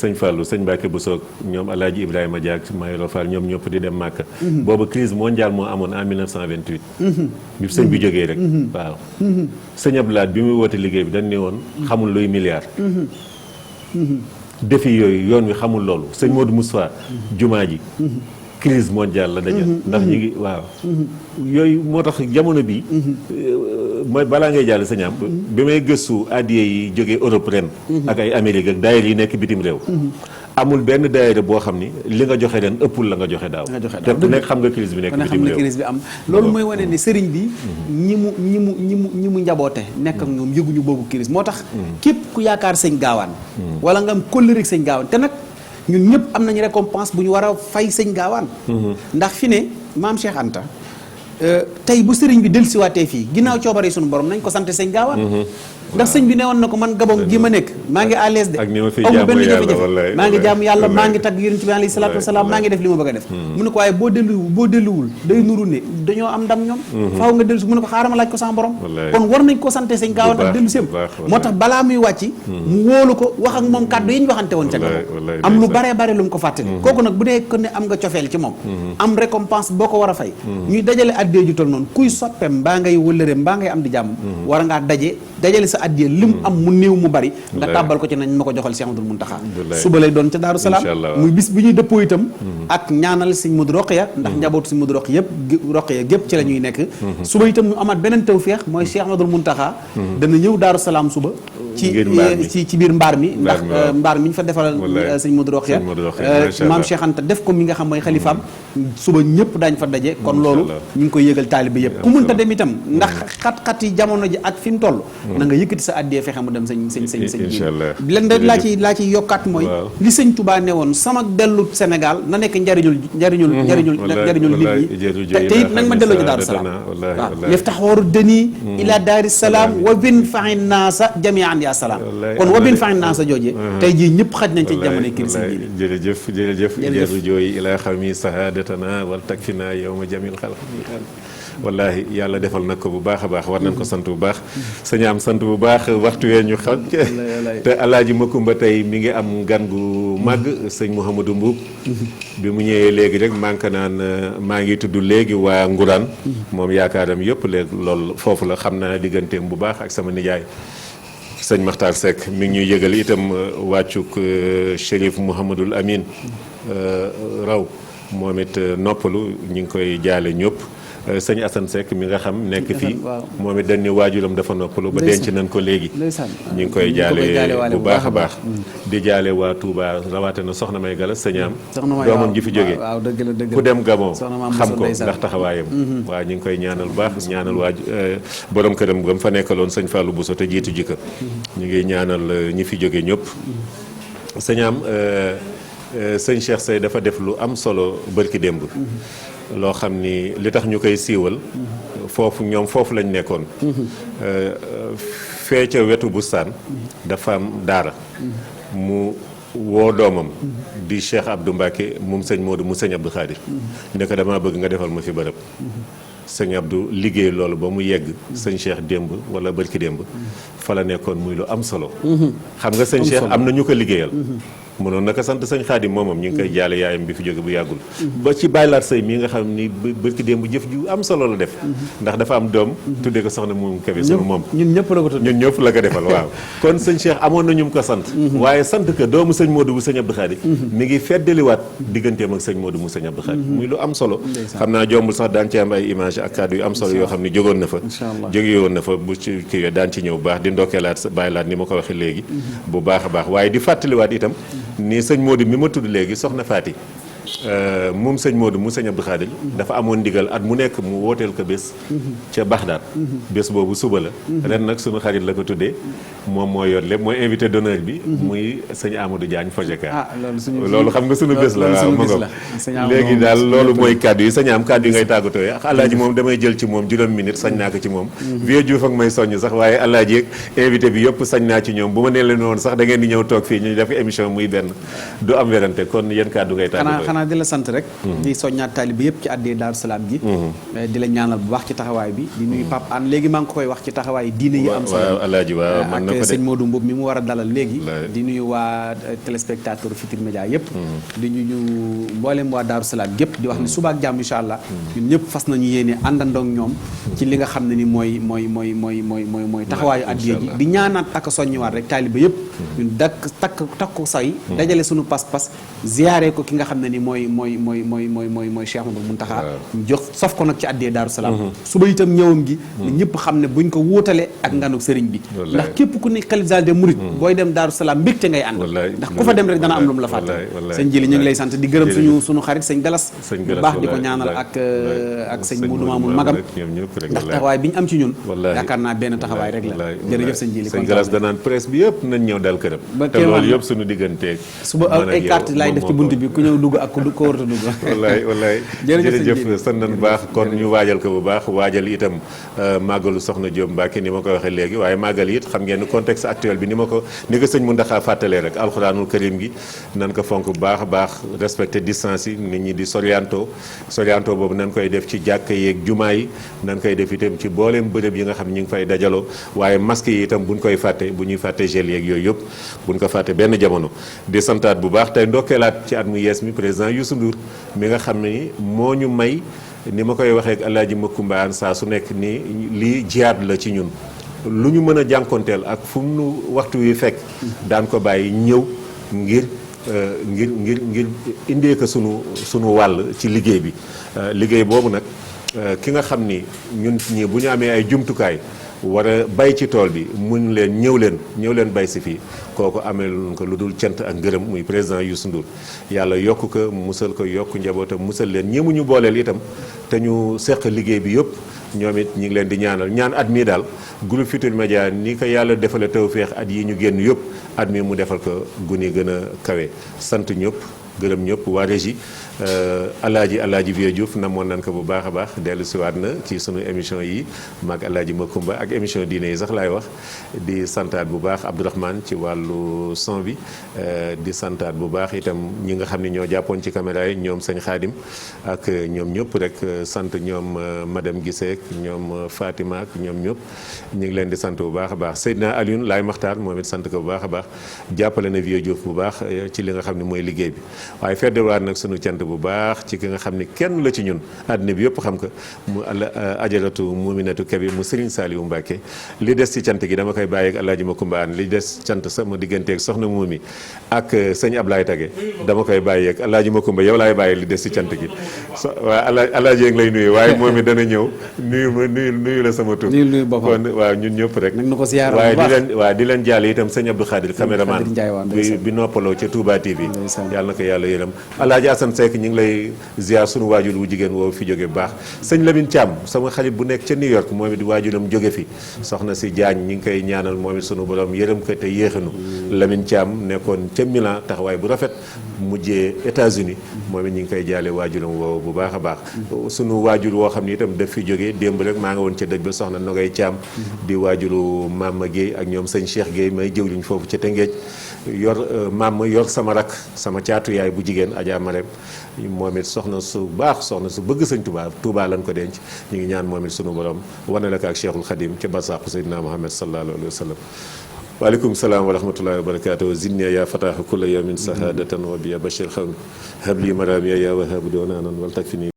Speaker 2: sëñ Fallou sëñ Mbacke Bousso ñoom Alaaji Ibrahima Diak Mayoro Fall ñoom ñëpp di dem Màkka boobu crise mondiale moo amoon en 1928 bi sëñ bi jógee rek waaw sëñ Abdoulaye bi muy woote liggéey bi dañ ne woon xamul luy milliard défi yooyu yoon wi xamul loolu sëñ Modou Moustapha jumaa ji crise mondiale la dajal ndax ñi ngi waaw yooyu moo tax jamono bi mooy balaa ngay jàll sa ñaam bi may gëstu addiye yi jógee Europe ren ak ay Amérique ak daayira yi nekk bitim réew amul benn daayira boo xam ni li nga joxe ren ëppul la nga joxe daaw te ku nekk xam nga crise bi nekk bitim réew
Speaker 5: crise bi am loolu mooy wane ne sëriñ bi ñi mu njaboote nekk ak ñoom yëguñu boobu crise moo tax képp ku yaakaar sëñ Gaawaan wala nga am kóllëre sëñ Gaawaan te nag ñun ñëpp am nañu récompense bu ñu war a fay sëñ Gaawaan ndax fi ne maam Cheikh Anta tey bu sëriñ bi dellusiwaatee fii ginnaaw coobare suñu borom nañ ko sant sëñ Gaawaan ndax sëñ bi ne woon na ko man Gabon gi ma nekk maa ngi à l'aise de amul benn jafe-jafe maa ngi jaamu yàlla maa ngi tagg yonent bi alayhi salaatu wasalaam maa ngi def li ma bëgg a def mu ne ko waaye boo delluwul day nuru ne dañoo am ndam ñoom faaw nga dellu si mu ne ko xaaral ma laaj ko sama borom kon war nañ ko sante sëñ Gaawaan ak dellu séem moo tax balaa muy wàcc mu wóolu ko wax ak moom kàddu yi ñu waxante woon ca Gabon am lu bare bare lu mu ko fàttali kooku nag bu dee ko ne am nga cofeel ci moom am récompense boo ko war a fay ñuy dajale addee ju tol noonu kuy soppeem mbaa ngay wëllëreem mbaa ngay am di jàmm war ngaa dajale sa addiya lim am mu néew mu bari nga tàbbal ko ci nañ ma ko joxal Cheikh Ahmadoul Mountakha suba lay doon ca Daaru Salaam muy bis bi ñuy dëppoo itam ak ñaanal sëñ Modou Rokhaya ndax njabootu sëñ Modou Rokhaya gépp ci la ñuy nekk suba itam ñu amaat beneen tawfeex mooy Cheikh Ahmadoul Mountakha dana ñëw Daaru Salaam suba ci biir mbaar mi ndax mbaar mi ñu fa defal sëñ Modou Rokhaya maam Cheikh Anta def ko mi nga xam mooy xalifaam suba ñëpp daañ fa daje kon loolu ñu ngi koy yëgal taalibe yëpp ku mënta dem itam ndax xat-xat yi jamono ji ak fi mu toll na nga yëkkati sa addiyee fexe mu dem sëñ bi len rek laa ci yokkaat mooy li sëñ Touba ne woon sama dellu Sénégal na nekk njariñul nit ñi te it nag ma delloo ci Daaru Salaam waaw yaftax waru dëni ila Daari Salaam wa bin faxin naasa jamian ya salaam kon wa bin faxin naasa jooje tey jii ñëpp xaj nañ ci jamono crise ji
Speaker 2: jërëjëf jaru jooyi ila xami sahadatana wal takfina yawma jamil xalq wallahi yàlla defal nag ko bu baax a baax war nañ ko sant bu baax sañu am sant bu baax waxtu wee ñu xam te alaaji Makumba tey mi ngi am gan gu màgg sëñ Mouhamadou Mbuub bi mu ñëwee léegi rek manque naan maa ngi tudd léegi waa Nguraan moom yaakaaram yëpp léegi loolu foofu la xam naa digganteem bu baax ak sama nijaay sëñ Makhtar Seck mi ngi ñuy yëgal itam wàccuk Chérif Mouhamadoul Amin raw moom it noppalu ñu ngi koy jaale ñëpp sëñ Assane Seck mi nga xam nekk fii moom it dañ ni waajuram dafa noppalu ba denc nañ ko léegi ñu ngi koy jaale bu baax a baax di jaale waa Touba rawaate na soxna May Galas sëñ am doomam ji fi jógee ku dem Gabon xam ko ndax taxawaayam waaw ñu ngi koy ñaanal bu baax ñaanal borom këram gam fa nekkaloon sëñ Fallou Bousso te jiitu jikka ñu ngi ñaanal ñi fi jóge ñëpp sëñ am sëñ Cheikh Sey dafa def lu am solo bërki démb loo xam ni li tax ñu koy siiwal foofu ñoom foofu lañ nekkoon fee ca wetu bustaan dafa am daara mu woo doomam di Cheikh Abdou Mbacke moom sëñ Modou mu sëñ Abdou Khadir ne ko damaa bëgg nga defal ma fi bërëb sëñ Abdou liggéey loolu ba mu yegg sëñ Cheikh démb wala bërki démb fa la nekkoon muy lu am solo xam nga sëñ Cheikh am na ñu ko liggéeyal mënoon naka sant sëñ Xaadim moomam ñu ngi koy jaale yaayam bi fi jóge bu yàggul ba ci bàyyilaat sëy mii nga xam ni bërki démb jëf ju am solo la def ndax dafa am doom tuddee ko soxna moom Kébé sunu moom
Speaker 5: ñun ñëpp la ko tuddee
Speaker 2: ñun ñëpp la ko defal waaw kon sëñ Cheikh amoon na ñu ko sant waaye sant que doomu sëñ Modou bu sëñ Abdou Khadir mi ngi feddaliwaat digganteem ak sëñ Modou mu sëñ Abdou Khadir muy lu am solo xam naa jombul sax daan ci am ay image ak kàddu yu am solo yoo xam ni jógoon na fa jóge woon na fa bu ci kii daan ci ñëw baax di ndokkeelaat bàyyilaat ni ma ko waxee léegi bu baax a baax waaye di fàttaliwaat itam ni sëñ Modou mi ma tudd léegi soxna Faati moom sëñ Modou mu sëñ Abdou Khadir dafa amoon ndigal at mu nekk mu wooteel ko bés ca Baxdaad bés boobu suba la ren nag sunu xarit la ko tuddee moom moo yor lépp mooy invité d'honneur bi muy sëñ Amadou Diagne Fojeka loolu xam nga sunu bés la waaw ma ngo léegi daal loolu mooy kàddu yi sañ am kàddu yi ngay tàggatoo ak alaaji moom damay jël ci moom juróom minute sañ naa ko ci moom vieux Diouf ak may soññ sax waaye alaaji yeeg invité bi yëpp sañ naa ci ñoom bu ma nee leen woon sax da ngeen di ñëw toog fii ñu def émission muy benn du am werante kon yéen kàddu ngay tàggatoo
Speaker 5: di la sant rek di soññaat taalibe yëpp ci àddee Daaru Salaam gi di la ñaanal bu baax ci taxawaay bi di nuyu Pape An léegi maa ngi ko koy wax ci taxawaay diine yi am solo
Speaker 2: alaaji waaw man na ko
Speaker 5: ak sëñ Modou Mboub mi mu war a dalal léegi di nuyu waa téléspectateur Futurs Médias yëpp di nuyu mboolem waa Daaru Salaam gépp di wax ni suba ak jàmm incha allah ñun ñëpp fas nañu yéene àndandoog ñoom ci li nga xam ne ni mooy taxawaayu àddee ji di ñaanaat ak soññiwaat rek taalibe yëpp ñun takku say dajale suñu pas-pas ziyaare ko ki nga xam ne ni mooy Cheikh Mamadou Mountakha jox sof ko nag ci àddee Daaru Salaam suba itam ñëwam gi ñëpp xam ne buñ ko wuutale ak nganu sëriñ bi ndax képp ku nekk xalif général des mourides booy dem Daaru Salaam mbégte ngay ànd ndax ku fa dem rek dana am lu mu la fàtte sëñ Jili ñu ngi lay sant di gërëm suñu xarit sëñ Galas bu baax di ko ñaanal ak sëñ Modou Mamoun magam ndax taxawaay bi ñu am ci ñun yaakaar naa benn taxawaay rek la jërëjëf sëñ Jili
Speaker 2: sëñ Galas danaan presse bi yëpp nañ ñëw dal këram te loolu yëpp suñu digganteeg
Speaker 5: suba ay carte laay def ci bunt bi ku ñëw dugg ak ko warta dugg
Speaker 2: wallaay jërëjëf sant nañ baax kon ñu waajal ko bu baax waajal itam màggalu Soxna Diop Mbacke ni ma ko waxee léegi waaye màggal it xam ngeen contexte actuel bi ni ko sëñ Mountakha fàttalee rek alxuraanul karim gi nan ko fonk bu baax a baax respecté distance yi nit ñi di sorianto boobu nan koy def ci jàkka yeeg jumaa yi nan koy def itam ci booleem bërëb yi nga xam ñu ngi fay dajaloo waaye masque yi itam buñ koy fàtte bu ñuy fàtte gel yeeg yooyu yëpp buñ ko fàtte benn jamono di santaat bu baax tey ndokkeelaat ci at mu yees mi président Youssou Ndour mi nga xam ne moo ñu may ni ma koy waxee ak Alaaji Makumba An saa su nekk ni lii jihaad la ci ñun lu ñu mën a jànkonteel ak fu mu nu waxtu wi fekk daan ko bàyyi ñëw ngir indee ko sunu wàll ci liggéey bi liggéey boobu nag ki nga xam ni ñun ñi bu ñu amee ay jumtukaay war a bay ci tool bi mun leen ñëw leen bay si fii kooku amee luñ ko lu dul cant ak ngërëm muy président Youssou Ndour yàlla yokk ko musal ko yokk njabootam musal leen ñi ñu booleel itam te ñu seq liggéey bi yëpp ñoom it ñu ngi leen di ñaan at mii daal groupe Futurs Médias ni ko yàlla defale tawféex at yi ñu génn yëpp at mii mu defal ko guni gën a kawe sant ñëpp gërëm ñëpp waa régie alaaji Vieux Diouf namoon nañ ko bu baax a baax dellu siwaat na ci sunu émission yi mag alaaji Makumba ak émission diine yi sax laay wax di santaat bu baax Abdourahmane ci wàllu son bi di santaat bu baax itam ñi nga xam ne ñoo jàppoon ci caméra yi ñoom sëñ Xaadim ak ñoom ñëpp rek sant ñoom madame Gisseek ñoom Fatima ak ñoom ñëpp ñu ngi leen di sant bu baax a baax Seydina Alioune Laay Maxtaar moom it sant ko bu baax a baax jàppale na Vieux Diouf bu baax ci li nga xam ne mooy liggéey bi waaye feddewaat nag sunu cant bu baax ci ki nga xam ne kenn la ci ñun àddina bi yëpp xam ko mu ajaratu Muminatu Kebe mu Serigne Saliou Mbacke li des ci cant gi dama koy bàyyi ak Alaaji Makumba An li des cant sama digganteeg soxna Mumi ak sëñ Ablaye Tage dama koy bàyyi ak Alaaji Makumba yow laay bàyyi li des ci cant gi waa Alaaji ngi lay nuyu waaye moom it dana ñëw nuyu la sama tur kon waaw ñun ñëpp rek waaye di leen jaale itam sëñ Abdou Khadir caméraman bi noppaloo ca Touba TV yàlla na ko yàlla yërëm Alaaji Assane Seck ñu ngi lay ziar sunu waajur wu jigéen woo fi jóge bu baax sëñ Lamine Thiam sama xarit bu nekk ca New York moom it waajuram jóge fi soxna si Diagne ñi ngi koy ñaanal moom it sunu borom yërëm ko te yéexanu Lamine Thiam nekkoon ca Milan taxawaay bu rafet mujjee États-Unis moom it ñi ngi koy jaale waajuram woo bu baax a baax sunu waajur woo xam ne itam daf fi jóge démb rek maa nga woon ca dëj ba soxna Nogay Thiam di waajuru Mama Guèye ak ñoom sëñ Cheikh Guèye may jëwliñ foofu ca Tëngéej yor sama rak sama caatu yaay bu jigéen Adja Marème moom it soxna su baax soxna su bëgg sëñ Touba lañ ko denc ñu ngi ñaan moom it sunu borom wane la ko ak Cheikhul Khadim ca barsàqu Seydina Muhammad sallallahu alayhi wa sallam waaleykum salaam wa rahmatullahi wa barakatuh zinniya ya fataha kulla yawmin sahadatan wa biya bashir xawmi habli maramiya ya wahabu doonaanan wal takfini